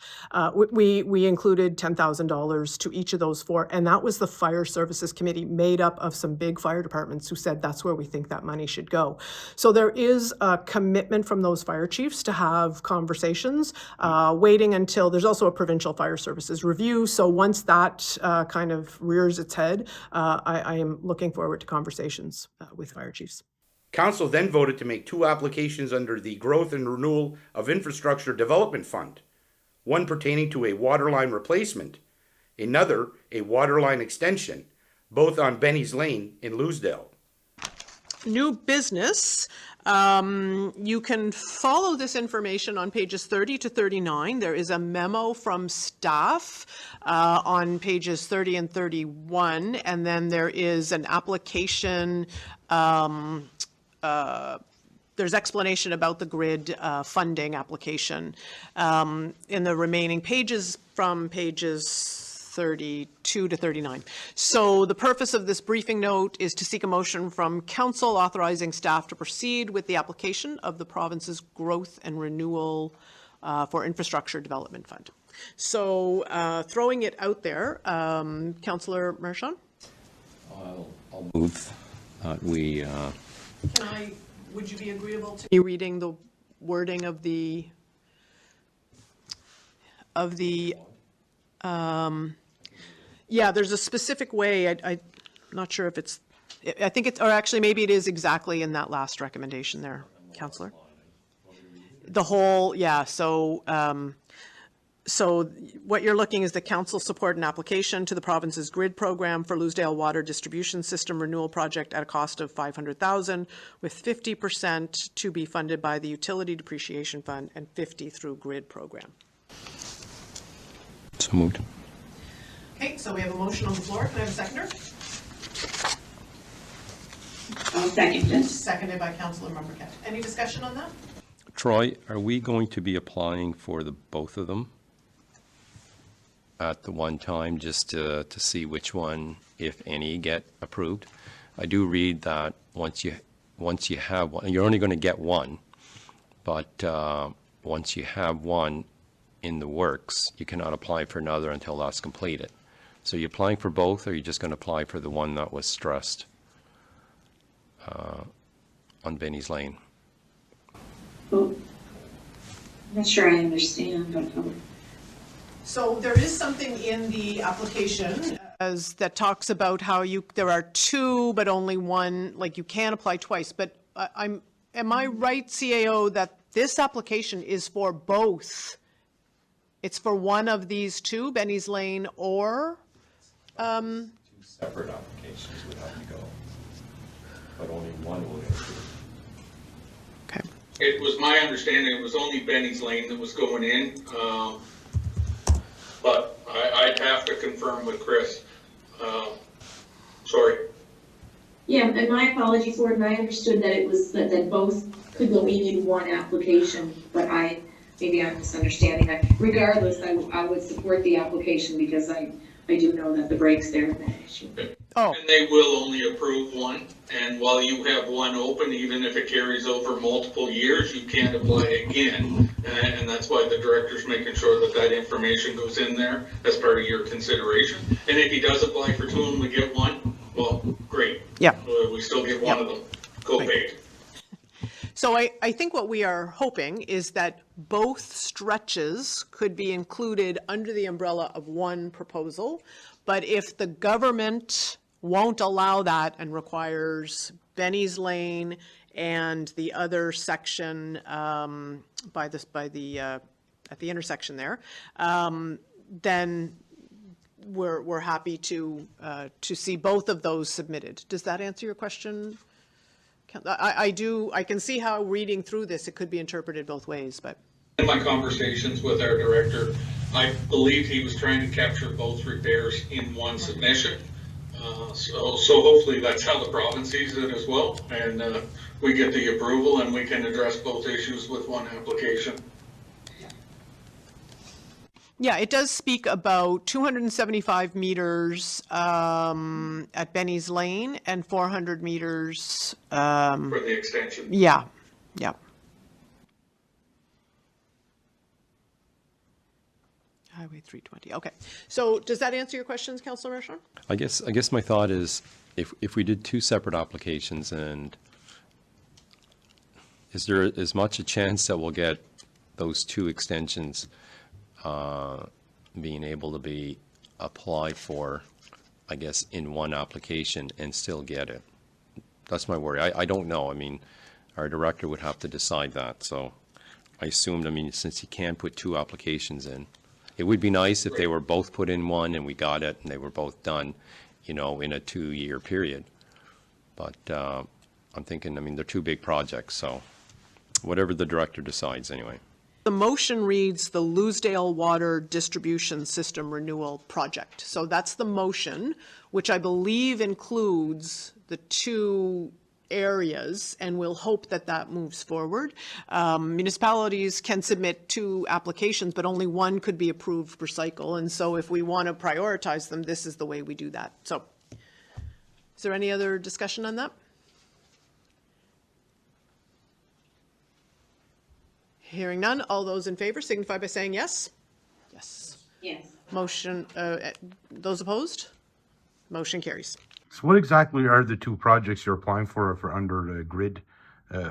We included $10,000 to each of those 4, and that was the Fire Services Committee, made up of some big fire departments who said that's where we think that money should go. So there is a commitment from those fire chiefs to have conversations, waiting until there's also a provincial fire services review. So once that kind of rears its head, I am looking forward to conversations with fire chiefs. Council then voted to make 2 applications under the Growth and Renewal of Infrastructure Development Fund, one pertaining to a waterline replacement, another a waterline extension, both on Benny's Lane in Loosedale. New business. You can follow this information on pages 30 to 39. There is a memo from staff on pages 30 and 31, and then there is an application. There's explanation about the grid funding application in the remaining pages from pages 32 to 39. So the purpose of this briefing note is to seek a motion from council authorizing staff to proceed with the application of the province's Growth and Renewal for Infrastructure Development Fund. So throwing it out there, Councillor Marchand? I'll move. Would you be agreeable to me reading the wording of the yeah, there's a specific way, I'm not sure if it's, I think it's, or actually maybe it is exactly in that last recommendation there, Councillor. The whole, yeah, so what you're looking is the council support an application to the province's grid program for Loosedale Water Distribution System Renewal Project at a cost of $500,000, with 50% to be funded by the Utility Depreciation Fund and 50% through grid program. So moved. Okay, so we have a motion on the floor. Can I have a seconder? I'll second it. Seconded by Councillor Marquette. Any discussion on that? Troy, are we going to be applying for the both of them at the one time, just to see which one, if any, get approved? I do read that once you have one, you're only going to get one, but once you have one in the works, you cannot apply for another until that's completed. So you're applying for both, or are you just going to apply for the one that was stressed on Benny's Lane? Well, I'm not sure I understand, but So there is something in the application that talks about how there are two, but only one, like you can apply twice. But am I right, CAO, that this application is for both? It's for one of these two, Benny's Lane or? Two separate applications would have to go, but only one will get approved. Okay. It was my understanding it was only Benny's Lane that was going in, but I'd have to confirm with Chris. Sorry. yeah, and my apologies for it, and I understood that it was that both could go in one application, but maybe I'm misunderstanding that. Regardless, I would support the application because I do know that the breaks there are an issue. Oh. And they will only approve one, and while you have one open, even if it carries over multiple years, you can't apply again. And that's why the director's making sure that information goes in there as part of your consideration. And if he does apply for two and we get one, well, great. Yeah. We still get one of them. Go paid. So I think what we are hoping is that both stretches could be included under the umbrella of one proposal. But if the government won't allow that and requires Benny's Lane and the other section at the intersection there, then we're happy to see both of those submitted. Does that answer your question? I can see how reading through this, it could be interpreted both ways, but. In my conversations with our director, I believe he was trying to capture both repairs in one submission. So hopefully that's how the province sees it as well. And we get the approval and we can address both issues with one application. Yeah, it does speak about 275 meters at Benny's Lane and 400 meters. For the extension. Yeah. Highway 320. Okay. So does that answer your questions, Councillor Marchand? I guess my thought is if we did two separate applications, and is there as much a chance that we'll get those two extensions being able to be applied for, I guess, in one application and still get it? That's my worry. I don't know. I mean, our director would have to decide that. So I assumed, since he can put two applications in, it would be nice if they were both put in one and we got it and they were both done, in a 2-year period. But I'm thinking, they're two big projects, so whatever the director decides anyway. The motion reads the Loosedale Water Distribution System Renewal Project. So that's the motion, which I believe includes the two areas, and we'll hope that that moves forward. Municipalities can submit 2 applications, but only one could be approved per cycle. And so if we want to prioritize them, this is the way we do that. So is there any other discussion on that? Hearing none, all those in favor signify by saying yes. Yes. Yes. Motion, those opposed? Motion carries. So what exactly are the 2 projects you're applying for under the grid,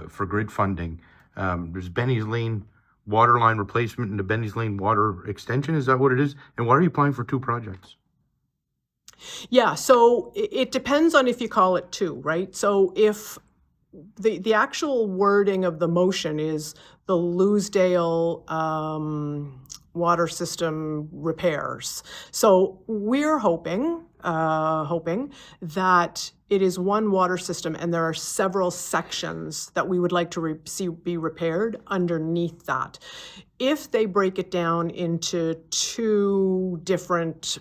for grid funding? There's Benny's Lane water line replacement and the Benny's Lane water extension. Is that what it is? And why are you applying for 2 projects? Yeah, so it depends on if you call it 2, right? So if the actual wording of the motion is the Loosedale water system repairs. So we're hoping that it is one water system and there are several sections that we would like to see be repaired underneath that. If they break it down into 2 different,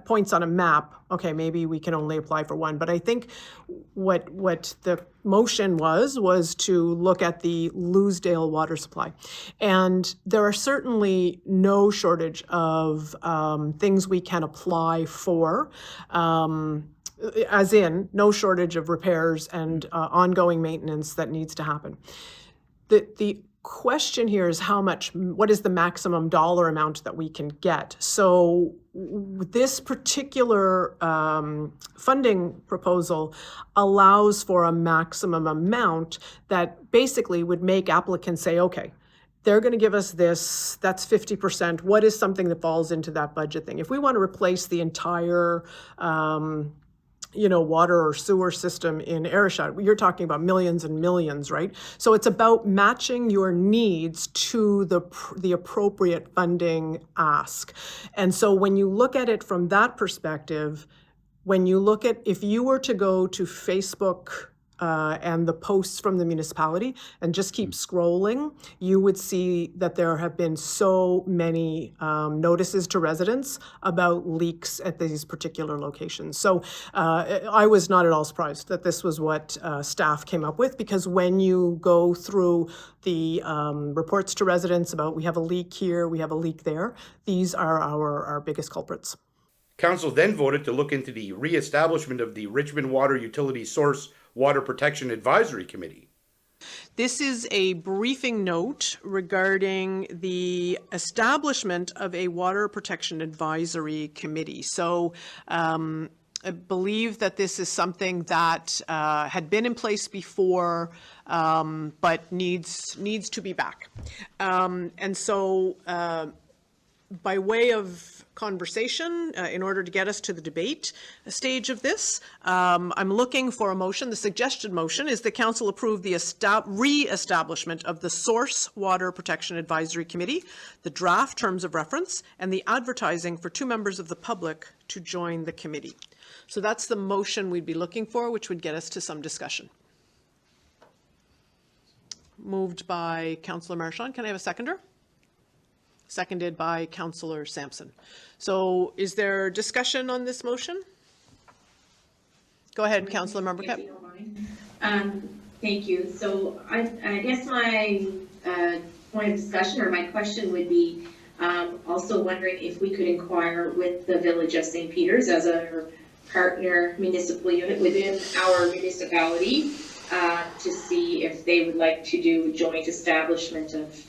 points on a map, okay, maybe we can only apply for one. But I think what the motion was to look at the Loosedale water supply. And there are certainly no shortage of things we can apply for, as in no shortage of repairs and ongoing maintenance that needs to happen. The question here is what is the maximum dollar amount that we can get? So this particular funding proposal allows for a maximum amount that basically would make applicants say, okay, they're going to give us this, that's 50%. What is something that falls into that budget thing? If we want to replace the entire water or sewer system in Arichat, you're talking about millions and millions, right? So it's about matching your needs to the appropriate funding ask. And so when you look at it from that perspective, if you were to go to Facebook and the posts from the municipality and just keep scrolling, you would see that there have been so many notices to residents about leaks at these particular locations. So I was not at all surprised that this was what staff came up with, because when you go through the reports to residents about we have a leak here, we have a leak there, these are our biggest culprits. Council then voted to look into the re-establishment of the Richmond Water Utility Source Water Protection Advisory Committee. This is a briefing note regarding the establishment of a Water Protection Advisory Committee. So I believe that this is something that had been in place before, but needs to be back. And so by way of conversation, in order to get us to the debate stage of this, I'm looking for a motion. The suggested motion is that Council approve the re-establishment of the Source Water Protection Advisory Committee, the draft terms of reference, and the advertising for 2 members of the public to join the committee. So that's the motion we'd be looking for, which would get us to some discussion. Moved by Councillor Marchand. Can I have a seconder? Seconded by Councillor Sampson. So is there discussion on this motion? Go ahead, Councillor Member Kep. Thank you. So I guess my point of discussion or my question would be also wondering if we could inquire with the Village of St. Peter's as a partner municipal unit within our municipality to see if they would like to do joint establishment of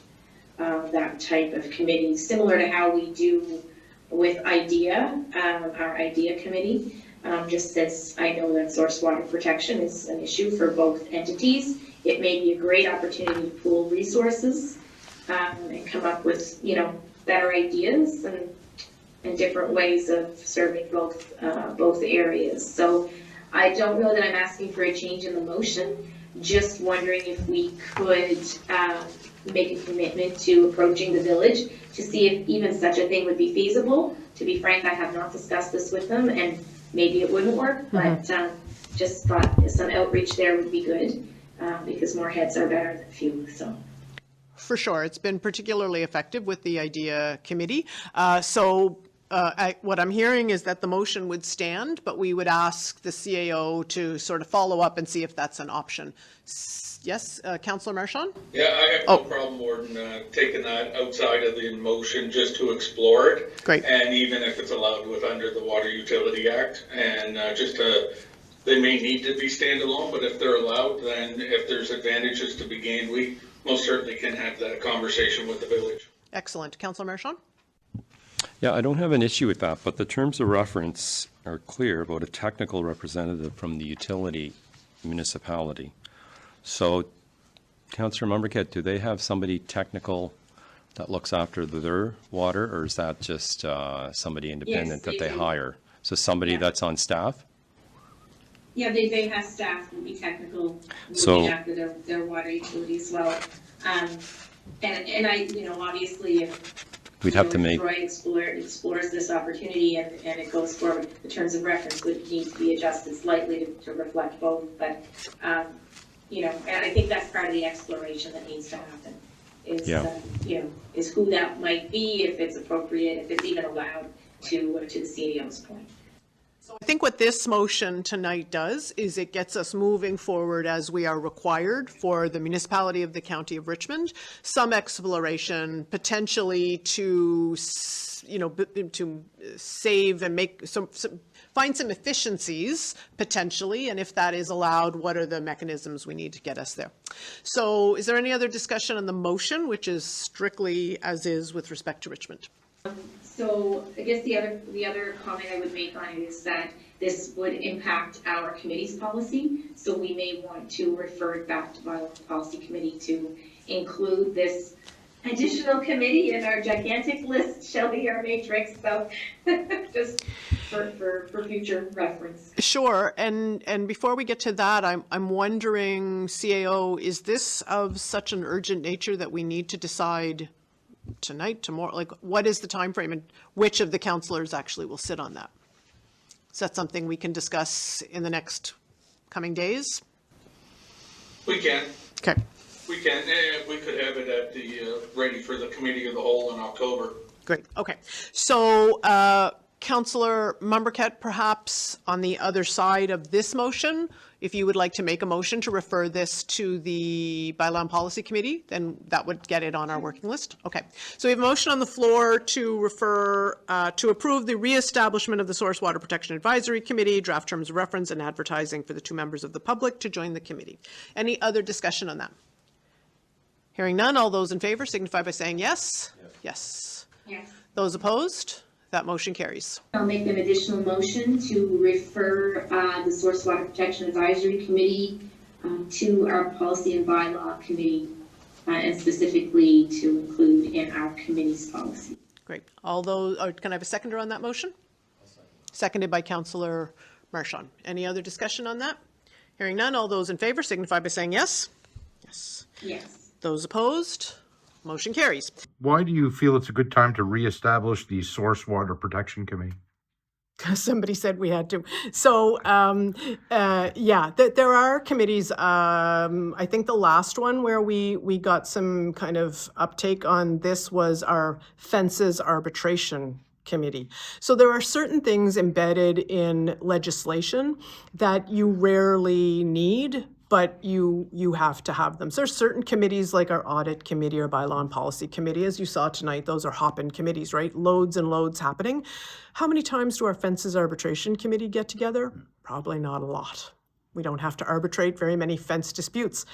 that type of committee, similar to how we do with IDEA, our IDEA committee. Just as I know that source water protection is an issue for both entities, it may be a great opportunity to pool resources and come up with, better ideas and different ways of serving both areas. So I don't know that I'm asking for a change in the motion, just wondering if we could make a commitment to approaching the village to see if even such a thing would be feasible. To be frank, I have not discussed this with them, and maybe it wouldn't work, but just thought some outreach there would be good because more heads are better than few. So. For sure. It's been particularly effective with the IDEA committee. So what I'm hearing is that the motion would stand, but we would ask the CAO to sort of follow up and see if that's an option. Yes, Councillor Marchand? Yeah, I have no problem, Warden, taking that outside of the motion just to explore it. Great. And even if it's allowed with under the Water Utility Act, and they may need to be standalone, but if they're allowed, then if there's advantages to be gained, we most certainly can have that conversation with the village. Excellent. Councillor Marchand? Yeah, I don't have an issue with that, but the terms of reference are clear about a technical representative from the utility municipality. So, Councillor Mumbercat, do they have somebody technical that looks after their water, or is that just somebody independent that they hire? So somebody that's on staff? Yeah, they have staff who will be technical, So- looking after their water utility as well. And I, obviously if We'd have to make, Troy explores this opportunity and it goes forward, the terms of reference would need to be adjusted slightly to reflect both, but, and I think that's part of the exploration that needs to happen, is, is who that might be, if it's appropriate, if it's even allowed to the CAO's point. So I think what this motion tonight does is it gets us moving forward as we are required for the municipality of the County of Richmond, some exploration potentially to save and make find some efficiencies potentially, and if that is allowed, what are the mechanisms we need to get us there? So is there any other discussion on the motion, which is strictly as is with respect to Richmond? So I guess the other comment I would make on it is that this would impact our committee's policy. So we may want to refer it back to our policy committee to include this additional committee in our gigantic list, shall be our matrix. So just for future reference. Sure. And before we get to that, I'm wondering, CAO, is this of such an urgent nature that we need to decide tonight, tomorrow? Like, what is the time frame, and which of the councillors actually will sit on that? Is that something we can discuss in the next coming days? We can. Okay. We can. We could have it at the ready for the committee of the whole in October. Great. Okay. So, Councillor Mumbercat, perhaps on the other side of this motion, if you would like to make a motion to refer this to the Bylaw and Policy Committee, then that would get it on our working list. Okay. So we have a motion on the floor to refer, to approve the reestablishment of the Source Water Protection Advisory Committee, draft terms of reference and advertising for the 2 members of the public to join the committee. Any other discussion on that? Hearing none, all those in favor signify by saying yes. Yes. Yes. Those opposed? That motion carries. I'll make an additional motion to refer the Source Water Protection Advisory Committee to our Policy and Bylaw Committee, and specifically to include in our committee's policy. Great. All those, can I have a seconder on that motion? Seconded by Councillor Marchand. Any other discussion on that? Hearing none, all those in favor signify by saying yes. Yes. Yes. Those opposed? Motion carries. Why do you feel it's a good time to reestablish the Source Water Protection Committee? Somebody said we had to. So, there are committees. I think the last one where we got some kind of uptake on this was our Fences Arbitration Committee. So there are certain things embedded in legislation that you rarely need, but you have to have them. So there's certain committees like our Audit Committee or Bylaw and Policy Committee. As you saw tonight, those are hop-in committees, right? Loads and loads happening. How many times do our Fences Arbitration Committee get together? Probably not a lot. We don't have to arbitrate very many fence disputes.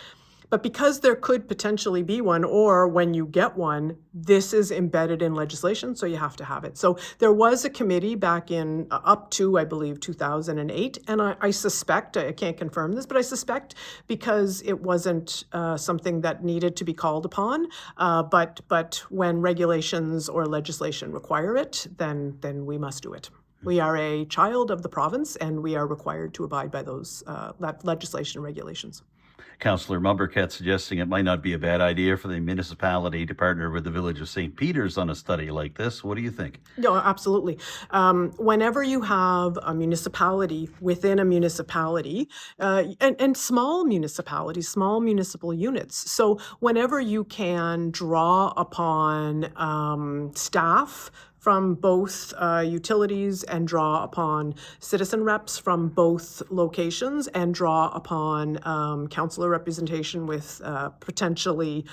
But because there could potentially be one, or when you get one, this is embedded in legislation, so you have to have it. So there was a committee back in up to, I believe, 2008, and I suspect, I can't confirm this, but I suspect because it wasn't something that needed to be called upon, but when regulations or legislation require it, then we must do it. We are a child of the province, and we are required to abide by those legislation and regulations. Councillor Mumbercat suggesting it might not be a bad idea for the municipality to partner with the village of St. Peter's on a study like this. What do you think? No, absolutely. Whenever you have a municipality within a municipality, and small municipalities, small municipal units, so whenever you can draw upon staff from both utilities and draw upon citizen reps from both locations and draw upon councillor representation with potentially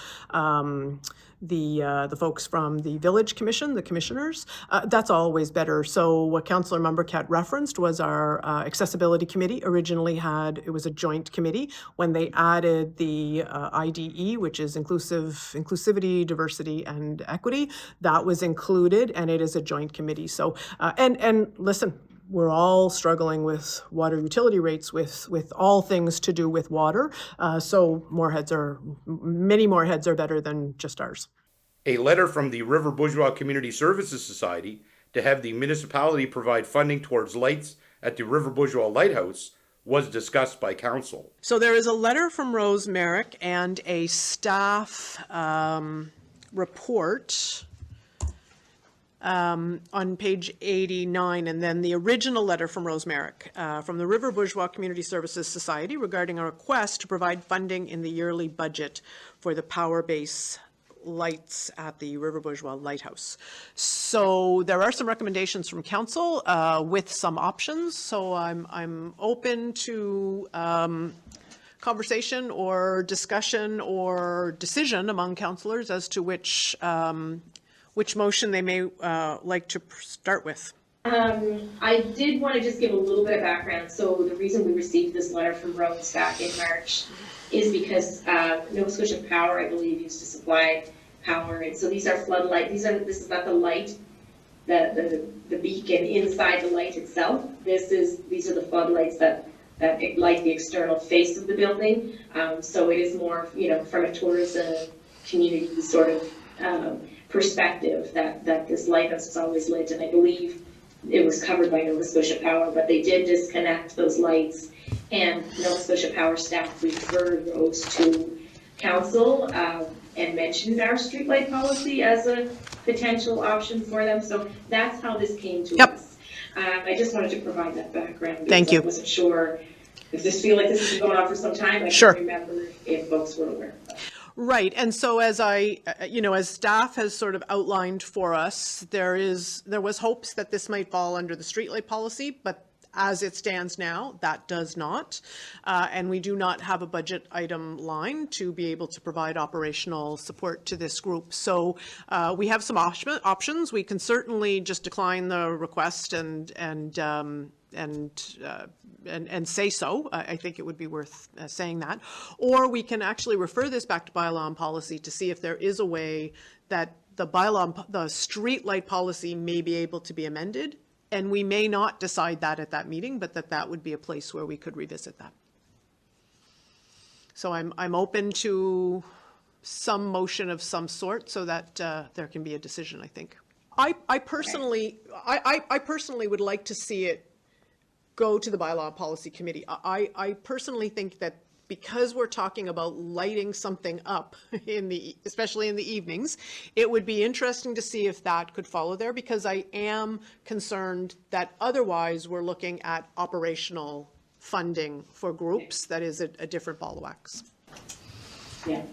the folks from the Village Commission, the commissioners. That's always better. So what Councillor Mumbercat referenced was our Accessibility Committee. Originally it was a joint committee. When they added the IDE, which is inclusivity, diversity, and equity, that was included, and it is a joint committee. So, and listen, we're all struggling with water utility rates, with all things to do with water. So many more heads are better than just ours. A letter from the River Bourgeois Community Services Society to have the municipality provide funding towards lights at the River Bourgeois Lighthouse was discussed by council. So there is a letter from Rose Merrick and a staff report on page 89, and then the original letter from Rose Merrick from the River Bourgeois Community Services Society regarding a request to provide funding in the yearly budget for the power base lights at the River Bourgeois Lighthouse. So there are some recommendations from council with some options. So I'm open to conversation or discussion or decision among councillors as to which motion they may like to start with. I did want to just give a little bit of background. So the reason we received this letter from Rose back in March is because Nova Scotia Power, I believe, used to supply power. And so these are floodlights. This is not the light, the beacon inside the light itself. These are the floodlights that light the external face of the building. So it is more, from a tourism community sort of perspective that this lighthouse is always lit, and I believe it was covered by Nova Scotia Power, but they did disconnect those lights, and Nova Scotia Power staff referred those to council and mentioned our streetlight policy as a potential option for them. So that's how this came to us. I just wanted to provide that background because Thank you. I wasn't sure if this feel like this has been going on for some time. I Sure. can't remember if folks were aware of that. Right, and so as as staff has sort of outlined for us, there was hopes that this might fall under the streetlight policy, but as it stands now, that does not, and we do not have a budget item line to be able to provide operational support to this group. So we have some options. We can certainly just decline the request and say so. I think it would be worth saying that. Or we can actually refer this back to bylaw and policy to see if there is a way that the streetlight policy may be able to be amended. And we may not decide that at that meeting, but that would be a place where we could revisit that. So I'm open to some motion of some sort so that there can be a decision, I think. I personally would like to see it go to the Bylaw and Policy Committee. I personally think that because we're talking about lighting something up especially in the evenings, it would be interesting to see if that could follow there, because I am concerned that otherwise we're looking at operational funding for groups that is a different ball of wax. Yeah.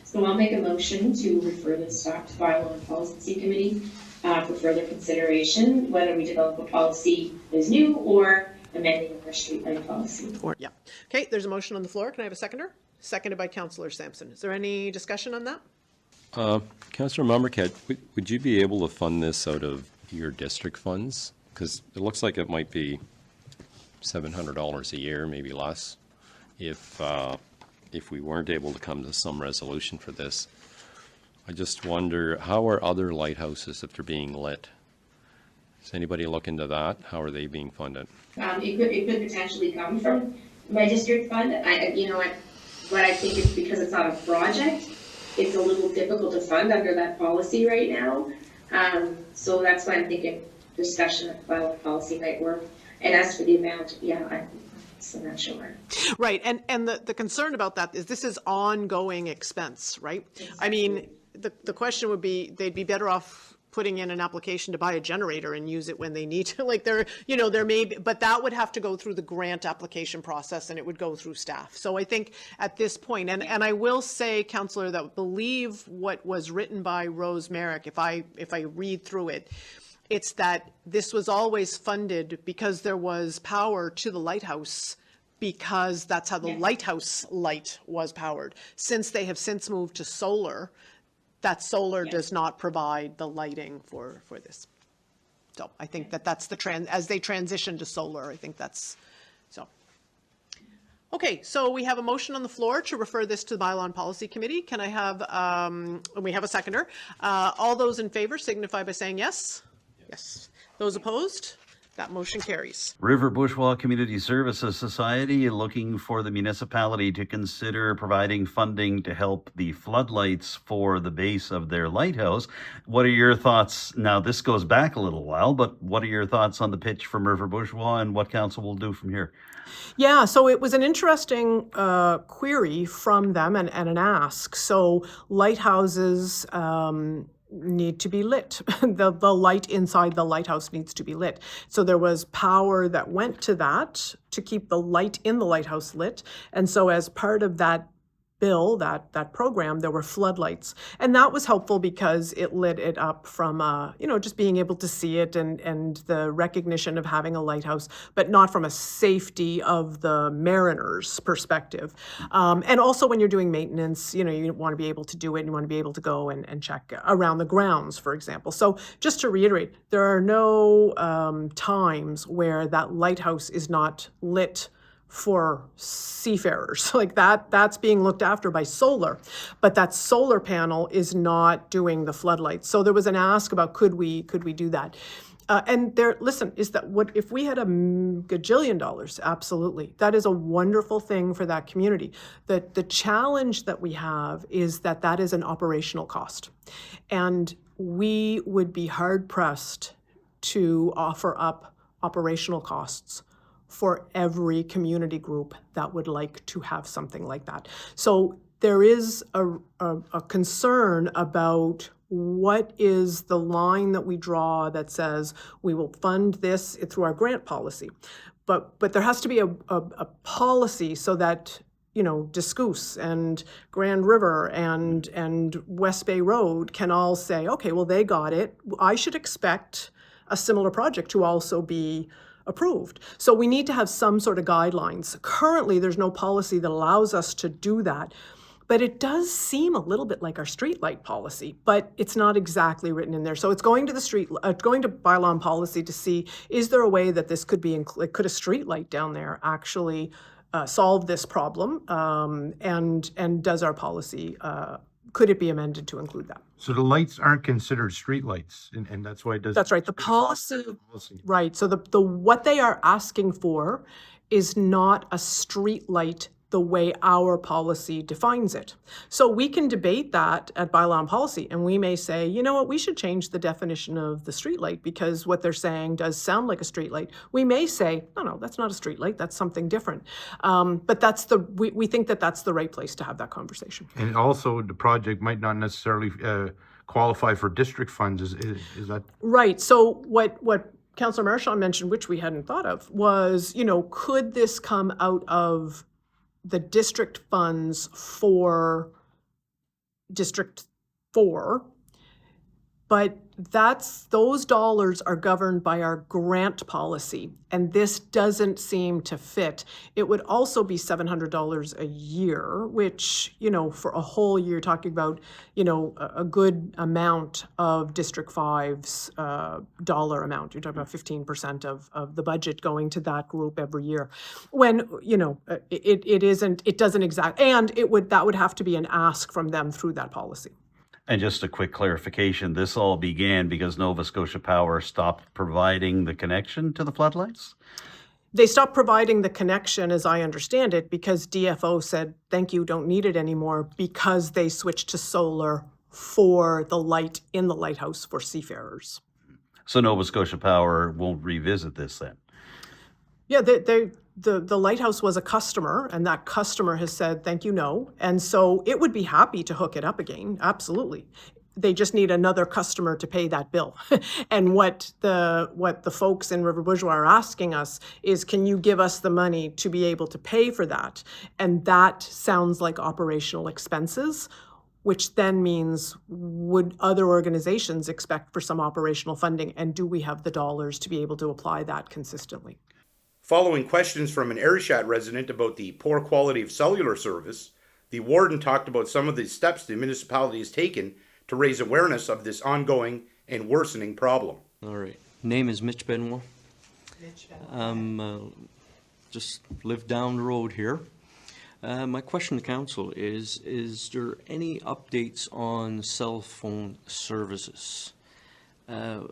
So I'll make a motion to refer this back to Bylaw and Policy Committee for further consideration, whether we develop a policy that is new or amending our streetlight policy. Okay, there's a motion on the floor. Can I have a seconder? Seconded by Councillor Sampson. Is there any discussion on that? Councillor Mumbercat, would you be able to fund this out of your district funds? Because it looks like it might be $700 a year, maybe less, if we weren't able to come to some resolution for this. I just wonder, how are other lighthouses, if they're being lit? Does anybody look into that? How are they being funded? It could potentially come from my district fund. What I think is because it's not a project, it's a little difficult to fund under that policy right now. So that's why I'm thinking discussion of bylaw policy might work. And as for the amount, I'm not sure. Right, and the concern about that is this is ongoing expense, right? Exactly. I mean, the question would be, they'd be better off putting in an application to buy a generator and use it when they need to. Like there may be, but that would have to go through the grant application process and it would go through staff. So I think at this point, and I will say, Councillor, that I believe what was written by Rose Merrick, if I read through it, it's that this was always funded because there was power to the lighthouse, because that's how the lighthouse light was powered. Since they have since moved to solar, that solar does not provide the lighting for this. So I think that's the as they transition to solar, I think that's, so. Okay, so we have a motion on the floor to refer this to the Bylaw and Policy Committee. Can I have, we have a seconder. All those in favor signify by saying yes. Yes. Those opposed? That motion carries. River Bourgeois Community Services Society looking for the municipality to consider providing funding to help the floodlights for the base of their lighthouse. What are your thoughts? Now, this goes back a little while, but what are your thoughts on the pitch from River Bourgeois and what council will do from here? Yeah, so it was an interesting query from them and an ask. So lighthouses need to be lit. The light inside the lighthouse needs to be lit. So there was power that went to that to keep the light in the lighthouse lit. And so as part of that bill, that program, there were floodlights. And that was helpful because it lit it up from, just being able to see it and the recognition of having a lighthouse, but not from a safety of the mariner's perspective. And also when you're doing maintenance, you want to be able to do it and you want to be able to go and check around the grounds, for example. So just to reiterate, there are no times where that lighthouse is not lit for seafarers. Like that's being looked after by solar, but that solar panel is not doing the floodlights. So there was an ask about could we do that? And there, listen, is that what if we had $1 gajillion? Absolutely, that is a wonderful thing for that community. The challenge that we have is that is an operational cost, and we would be hard pressed to offer up operational costs for every community group that would like to have something like that. So there is a concern about what is the line that we draw that says we will fund this through our grant policy. But there has to be a policy so that, Discoos and Grand River and West Bay Road can all say, okay, well, they got it. I should expect a similar project to also be approved. So we need to have some sort of guidelines. Currently, there's no policy that allows us to do that, but it does seem a little bit like our streetlight policy, but it's not exactly written in there. So it's going to going to Bylaw and Policy to see, is there a way that this could be, could a streetlight down there actually solve this problem? And does our policy, could it be amended to include that? So the lights aren't considered street lights, and that's why it doesn't. That's right. The policy, right. So the what they are asking for is not a street light the way our policy defines it. So we can debate that at Bylaw and Policy, and we may say, you know what, we should change the definition of the streetlight because what they're saying does sound like a streetlight. We may say, no, that's not a streetlight, that's something different. But we think that's the right place to have that conversation. And also, the project might not necessarily qualify for district funds. Is that right? So what Councillor Marchand mentioned, which we hadn't thought of, was could this come out of the district funds for District 4, but those dollars are governed by our grant policy, and this doesn't seem to fit. It would also be $700 a year, which, for a whole year, talking about, a good amount of District 5's dollar amount. You're talking about 15% of the budget going to that group every year. When, it doesn't exactly, and that would have to be an ask from them through that policy. And just a quick clarification, this all began because Nova Scotia Power stopped providing the connection to the floodlights? They stopped providing the connection, as I understand it, because DFO said, thank you, don't need it anymore, because they switched to solar for the light in the lighthouse for seafarers. So Nova Scotia Power won't revisit this then? Yeah, the lighthouse was a customer, and that customer has said, thank you, no. And so it would be happy to hook it up again, absolutely. they just need another customer to pay that bill. And what the folks in River Bourgeois are asking us is, can you give us the money to be able to pay for that? And that sounds like operational expenses, which then means, would other organizations expect for some operational funding? And do we have the dollars to be able to apply that consistently? Following questions from an Arichat resident about the poor quality of cellular service, the warden talked about some of the steps the municipality has taken to raise awareness of this ongoing and worsening problem. All right. Name is Mitch Benoit. Just live down the road here. My question to council is there any updates on cell phone services? The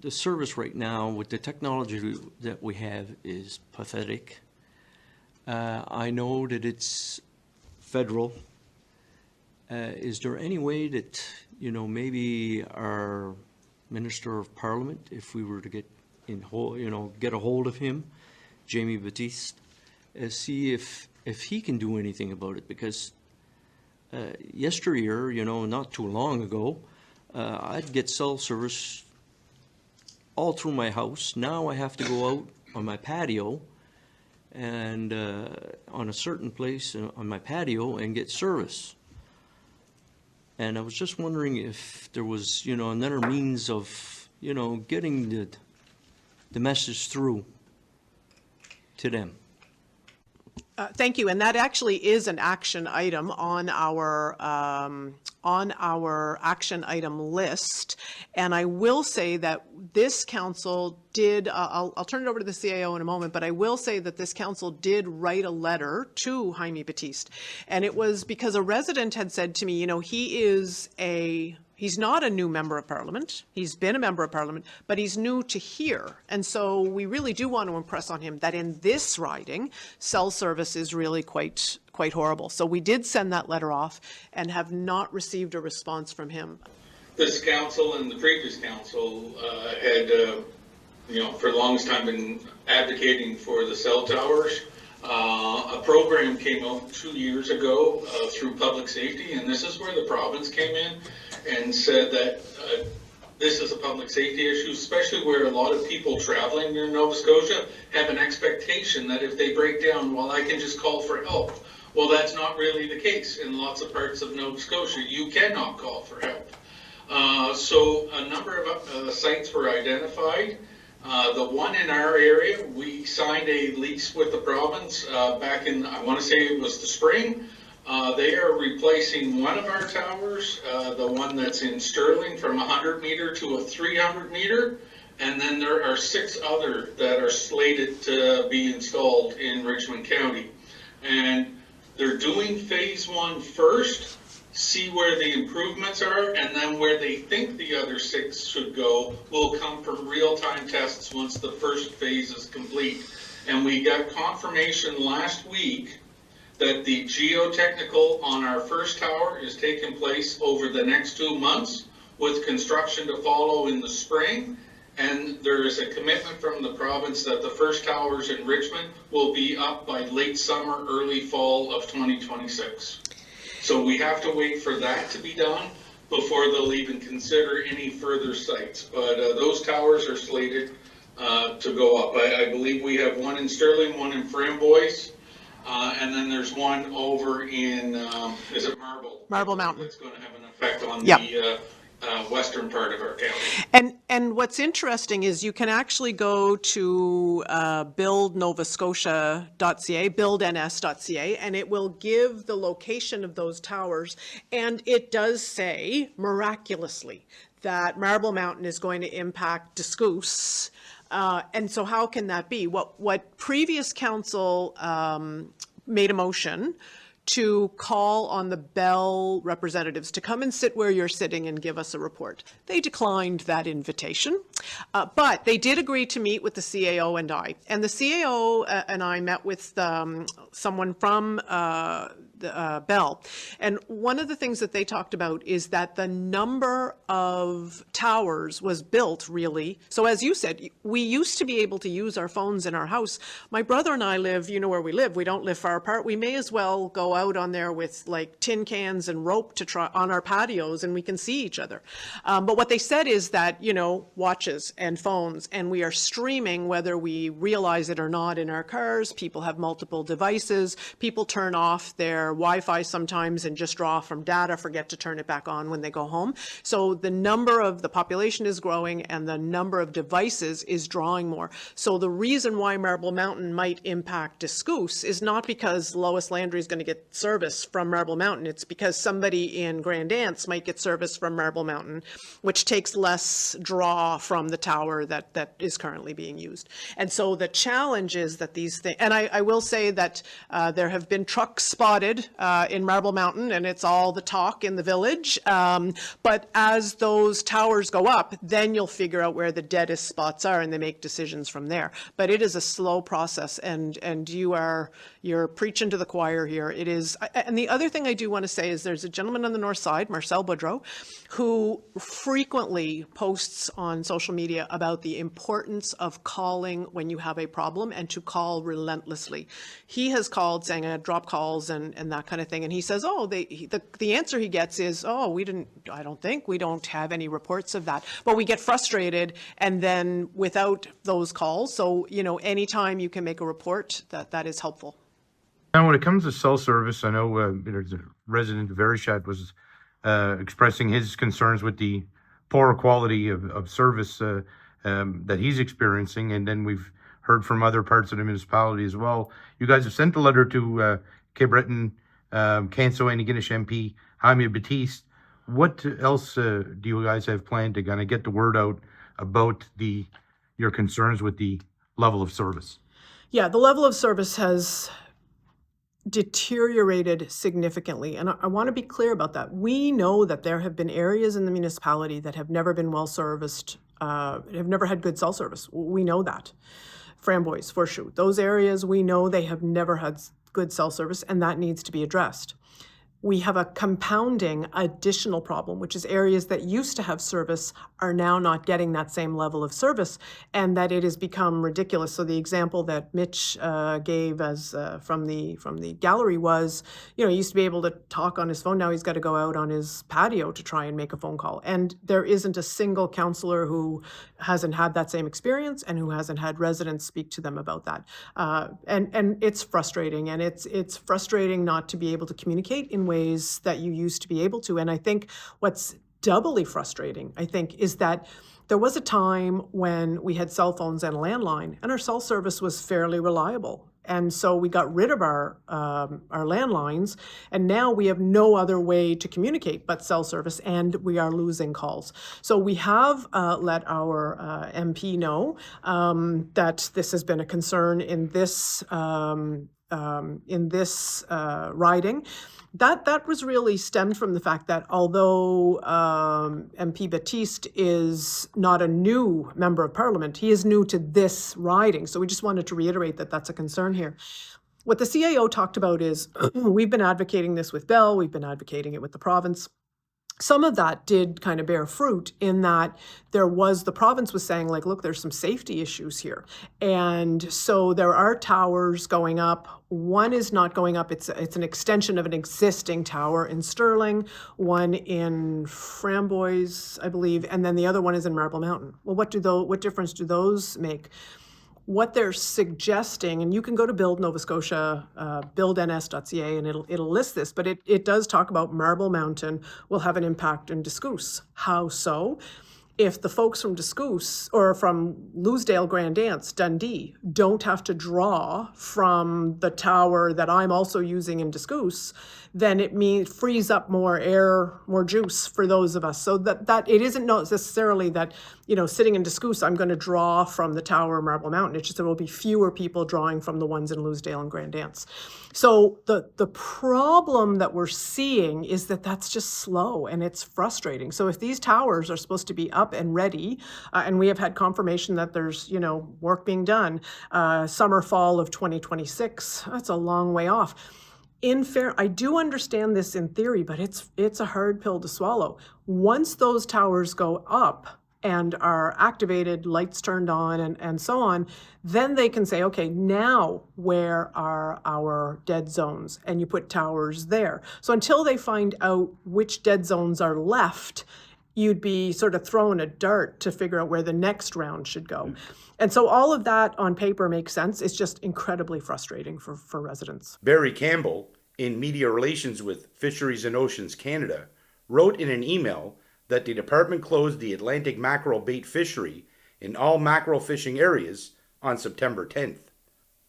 service right now with the technology that we have is pathetic. I know that it's federal. Is there any way that, maybe our Minister of Parliament, if we were to get a hold of him, Jamie Batiste, see if he can do anything about it? Because yesteryear, not too long ago, I'd get cell service all through my house. Now I have to go out on my patio and on a certain place on my patio and get service. And I was just wondering if there was, another means of, getting the message through to them. Thank you, and that actually is an action item on our action item list. And I will say that this council did. I'll turn it over to the CAO in a moment, but I will say that this council did write a letter to Jaime Batiste, and it was because a resident had said to me, he's not a new member of Parliament. He's been a member of Parliament, but he's new to here. And so we really do want to impress on him that in this riding, cell service is really quite horrible. So we did send that letter off and have not received a response from him. This council and the previous council had, for the longest time been advocating for the cell towers. A program came out 2 years ago through public safety, and this is where the province came in and said that this is a public safety issue, especially where a lot of people traveling near Nova Scotia have an expectation that if they break down, well, I can just call for help. Well, that's not really the case. In lots of parts of Nova Scotia, you cannot call for help. So a number of sites were identified. The one in our area, we signed a lease with the province back in, I want to say it was the spring. They are replacing one of our towers, the one that's in Sterling, from 100 meter to a 300 meter. And then there are 6 other that are slated to be installed in Richmond County. And they're doing phase 1 first, see where the improvements are, and then where they think the other 6 should go will come from real-time tests once the first phase is complete. And we got confirmation last week that the geotechnical on our first tower is taking place over the next 2 months, with construction to follow in the spring. And there is a commitment from the province that the first towers in Richmond will be up by late summer, early fall of 2026. So we have to wait for that to be done before they'll even consider any further sites. But those towers are slated to go up. I believe we have one in Sterling, one in Framboise, and then there's one over in, is it Marble? Marble Mountain. That's going to have an effect on the western part of our county. And what's interesting is you can actually go to buildnovascotia.ca, buildns.ca, and it will give the location of those towers. And it does say, miraculously, that Marble Mountain is going to impact Discouse. And so how can that be? What previous council made a motion to call on the Bell representatives to come and sit where you're sitting and give us a report. They declined that invitation, but they did agree to meet with the CAO and I. And the CAO and I met with someone from Bell. And one of the things that they talked about is that the number of towers was built really. So as you said, we used to be able to use our phones in our house. My brother and I live, you know where we live, we don't live far apart. We may as well go out on there with like tin cans and rope to try on our patios and we can see each other. But what they said is that, you know, watches and phones, and we are streaming whether we realize it or not in our cars. People have multiple devices. People turn off their Wi-Fi sometimes and just draw from data, forget to turn it back on when they go home. So the number of the population is growing and the number of devices is drawing more. So the reason why Marble Mountain might impact Discoos is not because Lois Landry is going to get service from Marble Mountain. It's because somebody in Grand Anse might get service from Marble Mountain, which takes less draw from the tower that is currently being used. And so the challenge is that these things, and I will say that there have been trucks spotted in Marble Mountain, and it's all the talk in the village. But as those towers go up, then you'll figure out where the deadest spots are, and they make decisions from there. But it is a slow process, and you're preaching to the choir here. It is, and the other thing I do want to say is there's a gentleman on the north side, Marcel Boudreau, who frequently posts on social media about the importance of calling when you have a problem and to call relentlessly. He has called saying I had drop calls and that kind of thing, and he says, the answer he gets is, we don't have any reports of that. But we get frustrated, and then without those calls, so, you know, anytime you can make a report, that is helpful. Now, when it comes to cell service, I know the resident of Arichat was expressing his concerns with the poor quality of service that he's experiencing, and then we've heard from other parts of the municipality as well. You guys have sent a letter to Cape Breton, Canso, Antigonish MP, Jaime Batiste. What else do you guys have planned to kind of get the word out about your concerns with the level of service? Yeah, the level of service has deteriorated significantly. And I want to be clear about that. We know that there have been areas in the municipality that have never been well serviced, have never had good cell service. We know that. Framboise, Forshoot, those areas, we know they have never had good cell service, and that needs to be addressed. We have a compounding additional problem, which is areas that used to have service are now not getting that same level of service, and that it has become ridiculous. So the example that Mitch gave as from the gallery was, you know, he used to be able to talk on his phone. Now he's got to go out on his patio to try and make a phone call. And there isn't a single councillor who hasn't had that same experience and who hasn't had residents speak to them about that. And it's frustrating, and it's frustrating not to be able to communicate in ways that you used to be able to. And I think what's doubly frustrating, is that there was a time when we had cell phones and a landline, and our cell service was fairly reliable. And so we got rid of our landlines, and now we have no other way to communicate but cell service, and we are losing calls. So we have let our MP know that this has been a concern in this riding. That was really stemmed from the fact that although MP Batiste is not a new member of Parliament, he is new to this riding. So we just wanted to reiterate that that's a concern here. What the CAO talked about is we've been advocating this with Bell, we've been advocating it with the province. Some of that did kind of bear fruit in that the province was saying, like, look, there's some safety issues here. And so there are towers going up. One is not going up. It's an extension of an existing tower in Stirling, one in Framboise, I believe, and then the other one is in Marble Mountain. Well, what difference do those make? What they're suggesting, and you can go to Build Nova Scotia, buildns.ca, and it'll list this, but it does talk about Marble Mountain will have an impact in Discoos. How so? If the folks from Discoos or from Loosedale, Grand Anse, Dundee don't have to draw from the tower that I'm also using in Discoos, then it frees up more air, more juice for those of us. So that it isn't necessarily that, you know, sitting in Discoos, I'm going to draw from the tower of Marble Mountain. It's just there will be fewer people drawing from the ones in Loosedale and Grand Anse. So the problem that we're seeing is that that's just slow, and it's frustrating. So if these towers are supposed to be up and ready, and we have had confirmation that there's, you know, work being done, summer, fall of 2026, that's a long way off. I do understand this in theory, but it's a hard pill to swallow. Once those towers go up and are activated, lights turned on and so on, then they can say, okay, now where are our dead zones? And you put towers there. So until they find out which dead zones are left, you'd be sort of throwing a dart to figure out where the next round should go. And so all of that on paper makes sense. It's just incredibly frustrating for residents. Barry Campbell, in media relations with Fisheries and Oceans Canada, wrote in an email that the department closed the Atlantic mackerel bait fishery in all mackerel fishing areas on September 10th.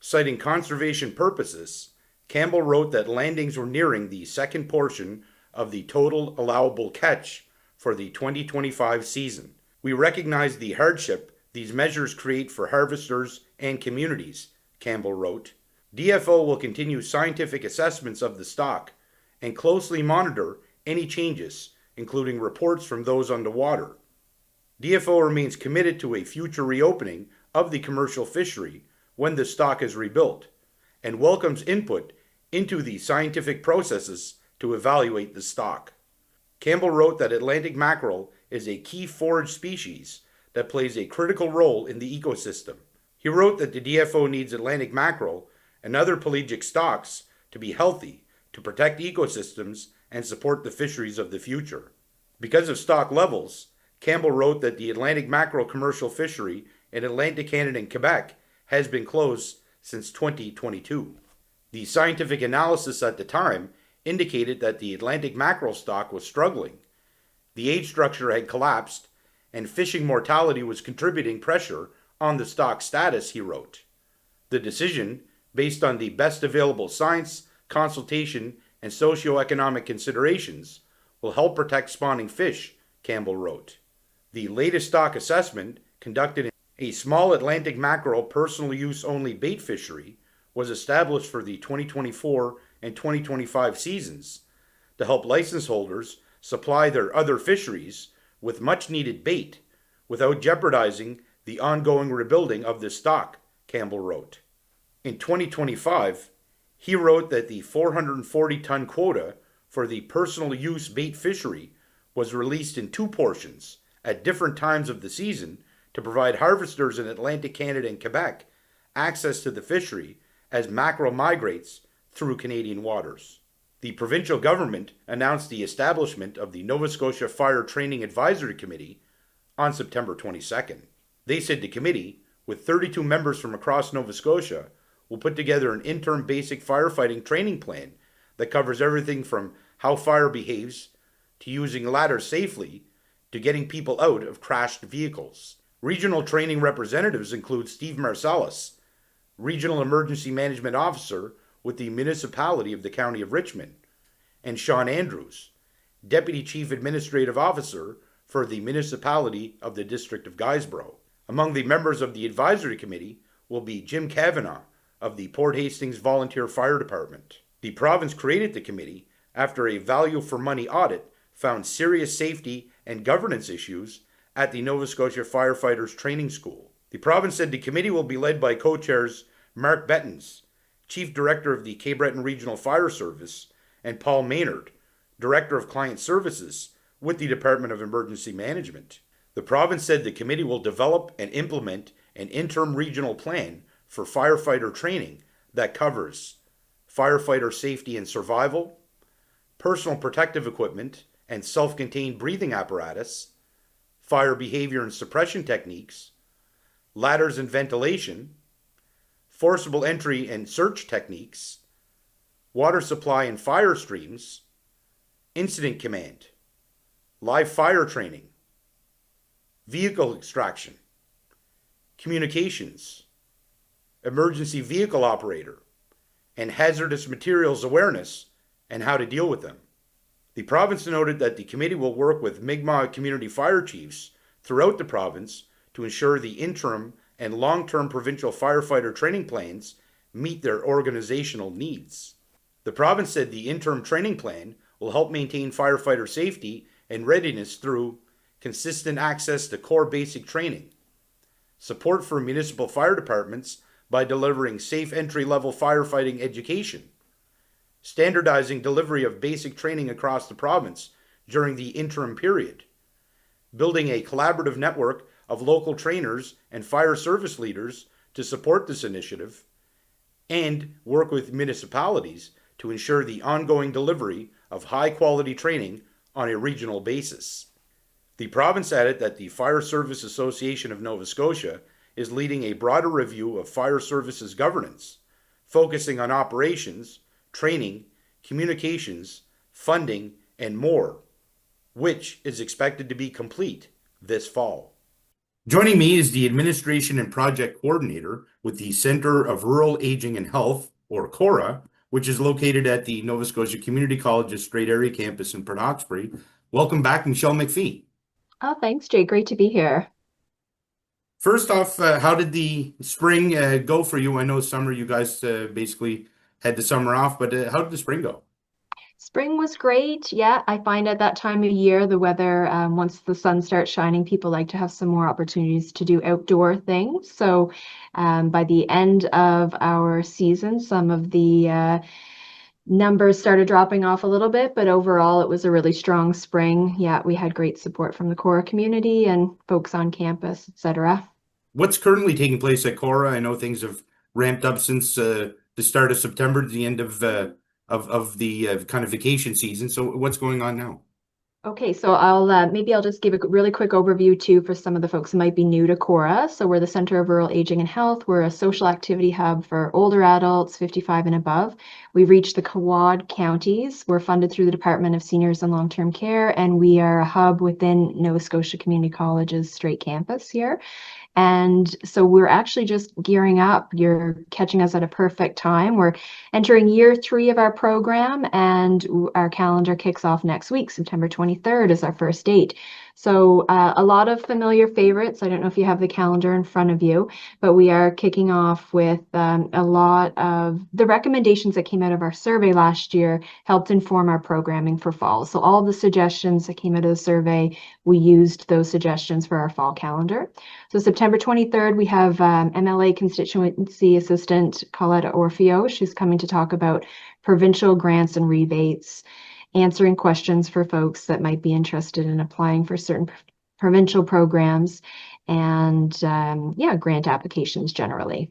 Citing conservation purposes, Campbell wrote that landings were nearing the second portion of the total allowable catch for the 2025 season. We recognize the hardship these measures create for harvesters and communities, Campbell wrote. DFO will continue scientific assessments of the stock and closely monitor any changes, including reports from those on the water. DFO remains committed to a future reopening of the commercial fishery when the stock is rebuilt, and welcomes input into the scientific processes to evaluate the stock. Campbell wrote that Atlantic mackerel is a key forage species that plays a critical role in the ecosystem. He wrote that the DFO needs Atlantic mackerel and other pelagic stocks to be healthy to protect ecosystems and support the fisheries of the future. Because of stock levels, Campbell wrote that the Atlantic mackerel commercial fishery in Atlantic Canada and Quebec has been closed since 2022. The scientific analysis at the time indicated that the Atlantic mackerel stock was struggling. The age structure had collapsed, and fishing mortality was contributing pressure on the stock status, he wrote. The decision, based on the best available science, consultation, and socioeconomic considerations, will help protect spawning fish, Campbell wrote. The latest stock assessment, conducted in a small Atlantic mackerel personal use only bait fishery, was established for the 2024 and 2025 seasons to help license holders supply their other fisheries with much needed bait without jeopardizing the ongoing rebuilding of the stock, Campbell wrote. In 2025, he wrote that the 440-ton quota for the personal use bait fishery was released in two portions at different times of the season to provide harvesters in Atlantic Canada and Quebec access to the fishery as mackerel migrates through Canadian waters. The provincial government announced the establishment of the Nova Scotia Fire Training Advisory Committee on September 22nd. They said the committee, with 32 members from across Nova Scotia, will put together an interim basic firefighting training plan that covers everything from how fire behaves to using ladders safely to getting people out of crashed vehicles. Regional training representatives include Steve Marsalis, Regional Emergency Management Officer with the Municipality of the County of Richmond, and Sean Andrews, Deputy Chief Administrative Officer for the Municipality of the District of Guysborough. Among the members of the advisory committee will be Jim Kavanagh of the Port Hastings Volunteer Fire Department. The province created the committee after a value for money audit found serious safety and governance issues at the Nova Scotia Firefighters Training School. The province said the committee will be led by co-chairs Mark Bettens, Chief Director of the Cape Breton Regional Fire Service, and Paul Maynard, Director of Client Services with the Department of Emergency Management. The province said the committee will develop and implement an interim regional plan for firefighter training that covers firefighter safety and survival, personal protective equipment and self-contained breathing apparatus, fire behavior and suppression techniques, ladders and ventilation, forcible entry and search techniques, water supply and fire streams, incident command, live fire training, vehicle extraction, communications, emergency vehicle operator, and hazardous materials awareness and how to deal with them. The province noted that the committee will work with Mi'kmaq community fire chiefs throughout the province to ensure the interim and long-term provincial firefighter training plans meet their organizational needs. The province said the interim training plan will help maintain firefighter safety and readiness through consistent access to core basic training, support for municipal fire departments by delivering safe entry-level firefighting education, standardizing delivery of basic training across the province during the interim period, building a collaborative network of local trainers and fire service leaders to support this initiative, and work with municipalities to ensure the ongoing delivery of high quality training on a regional basis. The province added that the Fire Service Association of Nova Scotia is leading a broader review of fire services governance, focusing on operations, training, communications, funding, and more, which is expected to be complete this fall. Joining me is the Administration and Project Coordinator with the Centre of Rural Aging and Health, or CORA, which is located at the Nova Scotia Community College's Straight Area campus in Port Hawkesbury. Welcome back, Michelle McPhee. Oh, thanks, Jay. Great to be here. First off, how did the spring go for you? I know summer, you guys basically had the summer off, but how did the spring go? Spring was great. Yeah, I find at that time of year, the weather, once the sun starts shining, people like to have some more opportunities to do outdoor things. So by the end of our season, some of the numbers started dropping off a little bit, but overall it was a really strong spring. Yeah, we had great support from the Cora community and folks on campus, etc. What's currently taking place at Cora? I know things have ramped up since the start of September to the end of the kind of vacation season. So what's going on now? Okay, so maybe I'll just give a really quick overview too for some of the folks who might be new to Cora. So we're the Centre of Rural Aging and Health. We're a social activity hub for older adults, 55 and above. We reach the Quad counties. We're funded through the Department of Seniors and Long-Term Care, and we are a hub within Nova Scotia Community College's Straight campus here. And so we're actually just gearing up. You're catching us at a perfect time. We're entering year 3 of our program, and our calendar kicks off next week. September 23rd is our first date. So a lot of familiar favorites. I don't know if you have the calendar in front of you, but we are kicking off with a lot of the recommendations that came out of our survey last year helped inform our programming for fall. So all the suggestions that came out of the survey, we used those suggestions for our fall calendar. So September 23rd, we have MLA Constituency Assistant Coletta Orfeo. She's coming to talk about provincial grants and rebates, answering questions for folks that might be interested in applying for certain provincial programs, and grant applications generally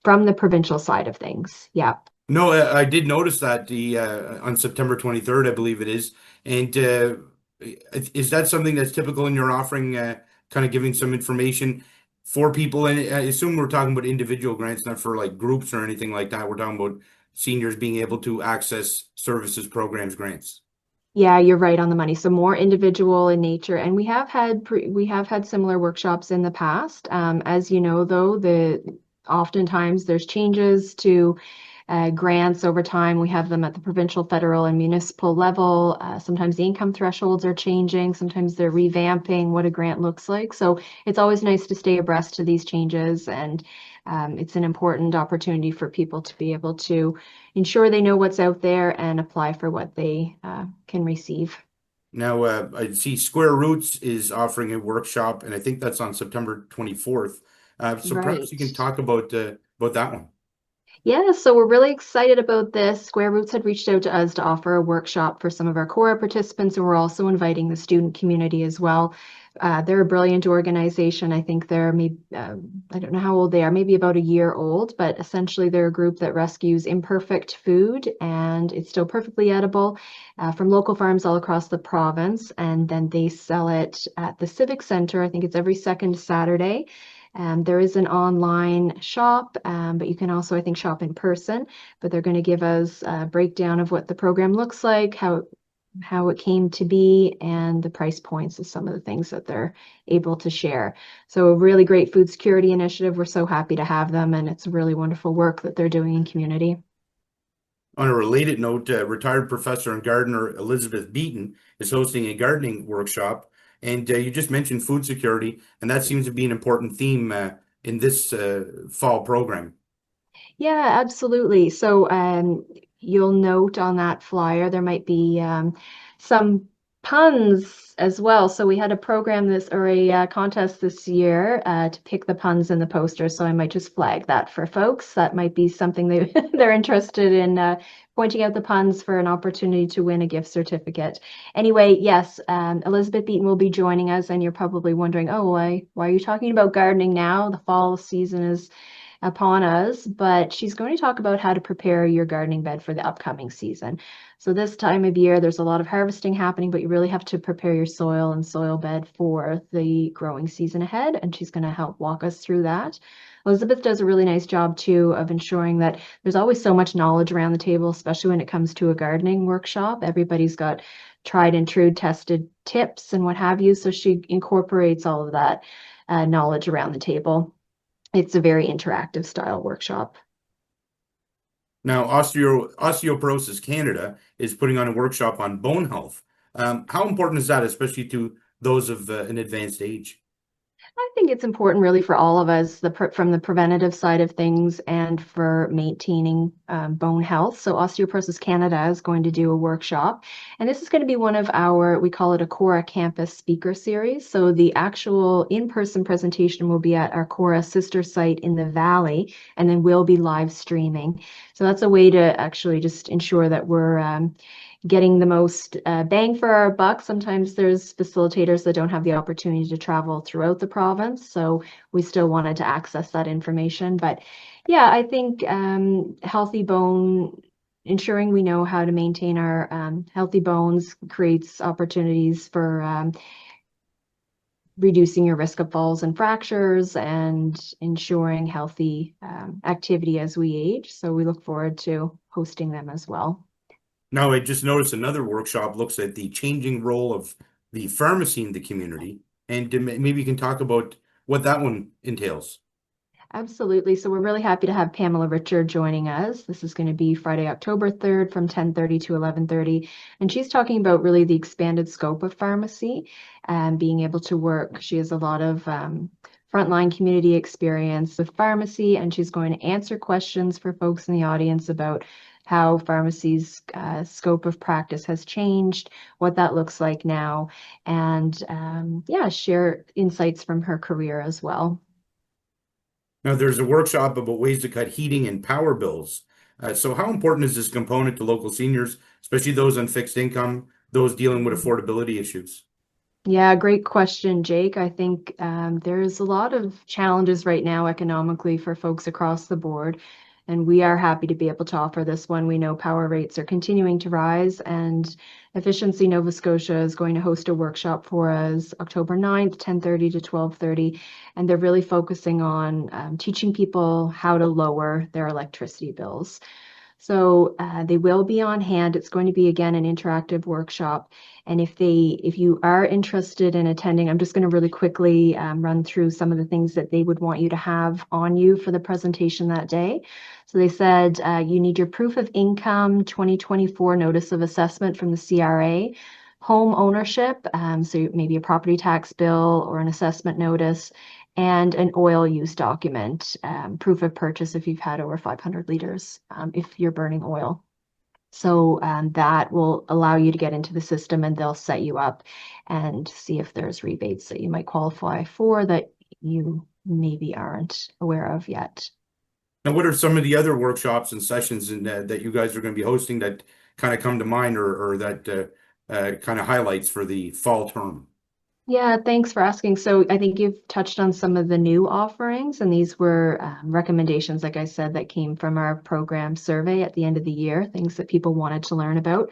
from the provincial side of things. Yeah. No, I did notice that on September 23rd, I believe it is. And is that something that's typical in your offering, kind of giving some information for people? And I assume we're talking about individual grants, not for like groups or anything like that. We're talking about seniors being able to access services, programs, grants. Yeah, you're right on the money. So more individual in nature, and we have had similar workshops in the past. As you know, though, oftentimes there's changes to grants over time. We have them at the provincial, federal, and municipal level. Sometimes the income thresholds are changing. Sometimes they're revamping what a grant looks like. So it's always nice to stay abreast to these changes, and it's an important opportunity for people to be able to ensure they know what's out there and apply for what they can receive. Now, I see Square Roots is offering a workshop, and I think that's on September 24th. So perhaps you can talk about that one. Yeah, so we're really excited about this. Square Roots had reached out to us to offer a workshop for some of our Cora participants, and we're also inviting the student community as well. They're a brilliant organization. I think they're maybe, I don't know how old they are, maybe about a year old, but essentially they're a group that rescues imperfect food, and it's still perfectly edible from local farms all across the province. And then they sell it at the Civic Center. I think it's every second Saturday. There is an online shop, but you can also, I think, shop in person. But they're going to give us a breakdown of what the program looks like, how it came to be, and the price points of some of the things that they're able to share. So a really great food security initiative. We're so happy to have them, and it's really wonderful work that they're doing in community. On a related note, retired professor and gardener Elizabeth Beaton is hosting a gardening workshop. And you just mentioned food security, and that seems to be an important theme in this fall program. Yeah, absolutely. So you'll note on that flyer, there might be some puns as well. So we had a program or a contest this year to pick the puns in the poster. So I might just flag that for folks. That might be something they're interested in, pointing out the puns for an opportunity to win a gift certificate. Anyway, yes, Elizabeth Beaton will be joining us, and you're probably wondering, oh, why are you talking about gardening now? The fall season is upon us, but she's going to talk about how to prepare your gardening bed for the upcoming season. So this time of year, there's a lot of harvesting happening, but you really have to prepare your soil and soil bed for the growing season ahead, and she's going to help walk us through that. Elizabeth does a really nice job too of ensuring that there's always so much knowledge around the table, especially when it comes to a gardening workshop. Everybody's got tried and true tested tips and what have you, so she incorporates all of that knowledge around the table. It's a very interactive style workshop. Now, Osteoporosis Canada is putting on a workshop on bone health. How important is that, especially to those of an advanced age? I think it's important really for all of us, from the preventative side of things and for maintaining bone health. So Osteoporosis Canada is going to do a workshop, and this is going to be one of our, we call it a Cora Campus speaker series. So the actual in-person presentation will be at our Cora sister site in the Valley, and then we'll be live streaming. So that's a way to actually just ensure that we're getting the most bang for our buck. Sometimes there's facilitators that don't have the opportunity to travel throughout the province, so we still wanted to access that information. But yeah, I think healthy bone, ensuring we know how to maintain our healthy bones creates opportunities for reducing your risk of falls and fractures and ensuring healthy activity as we age. So we look forward to hosting them as well. Now, I just noticed another workshop looks at the changing role of the pharmacy in the community, and maybe you can talk about what that one entails. Absolutely. So we're really happy to have Pamela Richard joining us. This is going to be Friday, October 3rd from 10:30 to 11:30. And she's talking about really the expanded scope of pharmacy and being able to work. She has a lot of frontline community experience with pharmacy, and she's going to answer questions for folks in the audience about how pharmacy's scope of practice has changed, what that looks like now, and yeah, share insights from her career as well. Now, there's a workshop about ways to cut heating and power bills. So how important is this component to local seniors, especially those on fixed income, those dealing with affordability issues? Yeah, great question, Jake. I think there's a lot of challenges right now economically for folks across the board, and we are happy to be able to offer this one. We know power rates are continuing to rise, and Efficiency Nova Scotia is going to host a workshop for us October 9th, 10:30 to 12:30, and they're really focusing on teaching people how to lower their electricity bills. So they will be on hand. It's going to be, again, an interactive workshop. And if you are interested in attending, I'm just going to really quickly run through some of the things that they would want you to have on you for the presentation that day. So they said you need your proof of income, 2024 notice of assessment from the CRA, home ownership, so maybe a property tax bill or an assessment notice, and an oil use document, proof of purchase if you've had over 500 liters, if you're burning oil. So that will allow you to get into the system, and they'll set you up and see if there's rebates that you might qualify for that you maybe aren't aware of yet. Now, what are some of the other workshops and sessions that you guys are going to be hosting that kind of come to mind or that kind of highlights for the fall term? Yeah, thanks for asking. So I think you've touched on some of the new offerings, and these were recommendations, like I said, that came from our program survey at the end of the year, things that people wanted to learn about.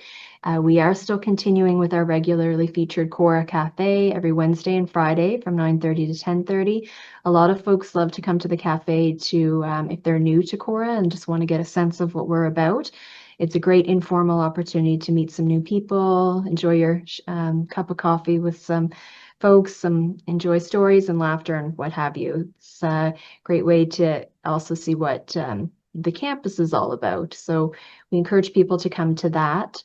We are still continuing with our regularly featured Cora Cafe every Wednesday and Friday from 9:30 to 10:30. A lot of folks love to come to the cafe to, if they're new to Cora and just want to get a sense of what we're about. It's a great informal opportunity to meet some new people, enjoy your cup of coffee with some folks, enjoy stories and laughter and what have you. It's a great way to also see what the campus is all about. So we encourage people to come to that.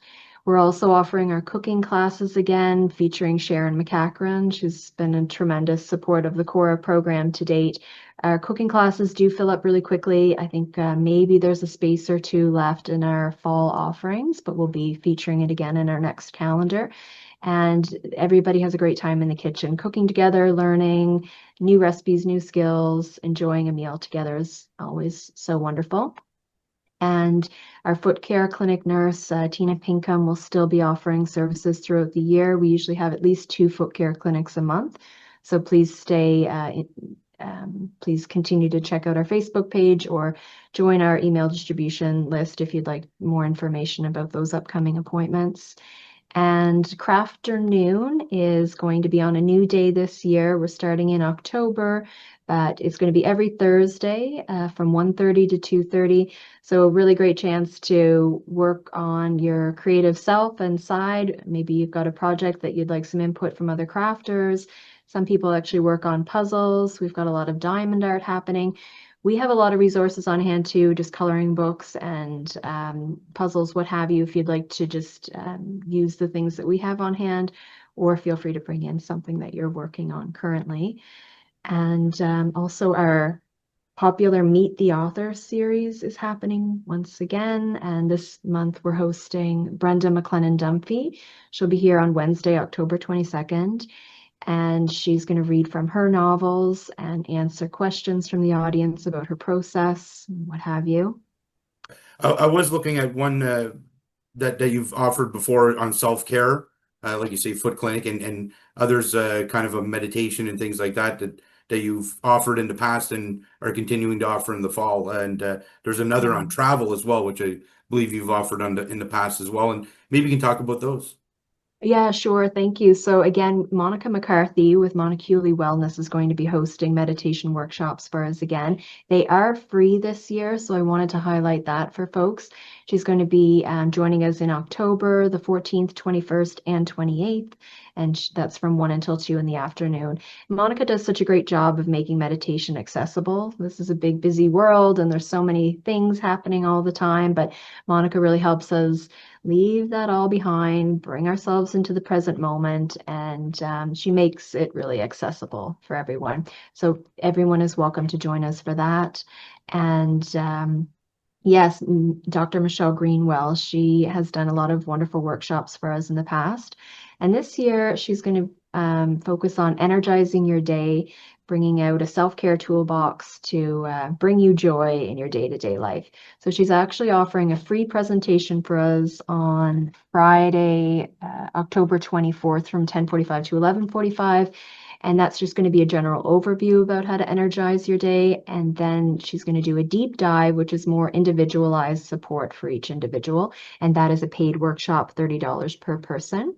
We're also offering our cooking classes again, featuring Sharon McCachran. She's been a tremendous support of the Cora program to date. Our cooking classes do fill up really quickly. I think maybe there's a space or two left in our fall offerings, but we'll be featuring it again in our next calendar. And everybody has a great time in the kitchen, cooking together, learning new recipes, new skills, enjoying a meal together is always so wonderful. And our foot care clinic nurse, Tina Pinkham, will still be offering services throughout the year. We usually have at least 2 foot care clinics a month. So please please continue to check out our Facebook page or join our email distribution list if you'd like more information about those upcoming appointments. And Crafternoon is going to be on a new day this year. We're starting in October, but it's going to be every Thursday from 1:30 to 2:30. So a really great chance to work on your creative self and side. Maybe you've got a project that you'd like some input from other crafters. Some people actually work on puzzles. We've got a lot of diamond art happening. We have a lot of resources on hand too, just coloring books and puzzles, what have you, if you'd like to just use the things that we have on hand, or feel free to bring in something that you're working on currently. And also our popular Meet the Author series is happening once again. And this month we're hosting Brenda McLennan Dunphy. She'll be here on Wednesday, October 22nd. And she's going to read from her novels and answer questions from the audience about her process, what have you. I was looking at one that you've offered before on self-care, like you say, foot clinic, and others, kind of a meditation and things like that you've offered in the past and are continuing to offer in the fall. And there's another on travel as well, which I believe you've offered in the past as well. And maybe you can talk about those. Yeah, sure. Thank you. So again, Monica McCarthy with Montecule Wellness is going to be hosting meditation workshops for us again. They are free this year, so I wanted to highlight that for folks. She's going to be joining us in October, the 14th, 21st, and 28th, and that's from 1 until 2 in the afternoon. Monica does such a great job of making meditation accessible. This is a big, busy world, and there's so many things happening all the time, but Monica really helps us leave that all behind, bring ourselves into the present moment, and she makes it really accessible for everyone. So everyone is welcome to join us for that. And yes, Dr. Michelle Greenwell, she has done a lot of wonderful workshops for us in the past. And this year, she's going to focus on energizing your day, bringing out a self-care toolbox to bring you joy in your day-to-day life. So she's actually offering a free presentation for us on Friday, October 24th from 10:45 to 11:45. And that's just going to be a general overview about how to energize your day. And then she's going to do a deep dive, which is more individualized support for each individual. And that is a paid workshop, $30 per person.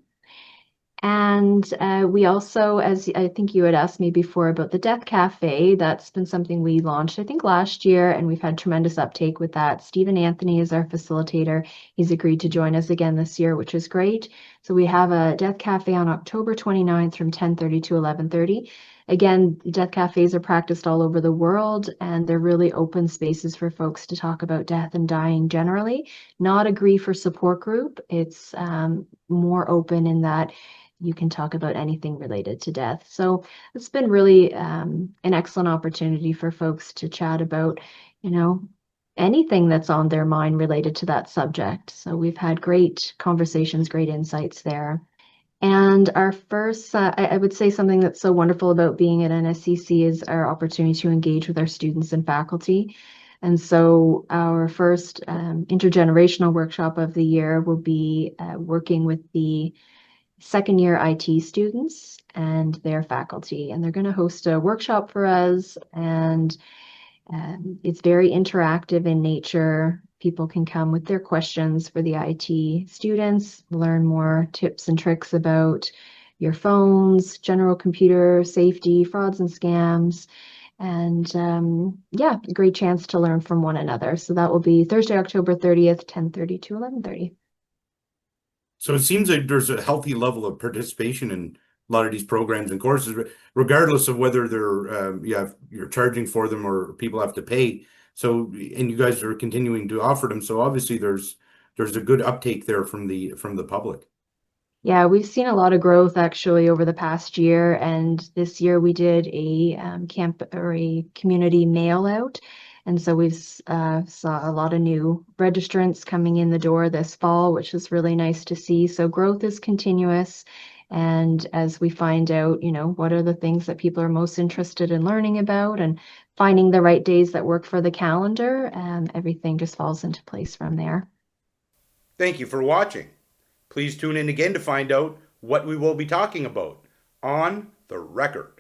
And we also, as I think you had asked me before about the Death Cafe, that's been something we launched, I think, last year, and we've had tremendous uptake with that. Stephen Anthony is our facilitator. He's agreed to join us again this year, which is great. So we have a Death Cafe on October 29th from 10:30 to 11:30. Again, death cafes are practiced all over the world, and they're really open spaces for folks to talk about death and dying generally. Not a grief or support group. It's more open in that you can talk about anything related to death. So it's been really an excellent opportunity for folks to chat about, anything that's on their mind related to that subject. So we've had great conversations, great insights there. And our first, I would say something that's so wonderful about being at NSCC is our opportunity to engage with our students and faculty. And so our first intergenerational workshop of the year will be working with the second-year IT students and their faculty, and they're going to host a workshop for us, and it's very interactive in nature. People can come with their questions for the IT students, learn more tips and tricks about your phones, general computer safety, frauds and scams, and yeah, a great chance to learn from one another. So that will be Thursday, October 30th, 10:30 to 11:30. So it seems like there's a healthy level of participation in a lot of these programs and courses, regardless of whether they're you're charging for them or people have to pay. So, and you guys are continuing to offer them. So obviously there's there's a good uptake there from the public. Yeah, we've seen a lot of growth actually over the past year, and this year we did a camp or a community mail out, and so we've saw a lot of new registrants coming in the door this fall, which is really nice to see. So growth is continuous, and as we find out, what are the things that people are most interested in learning about, and finding the right days that work for the calendar, everything just falls into place from there. Thank you for watching. Please tune in again to find out what we will be talking about on The Record.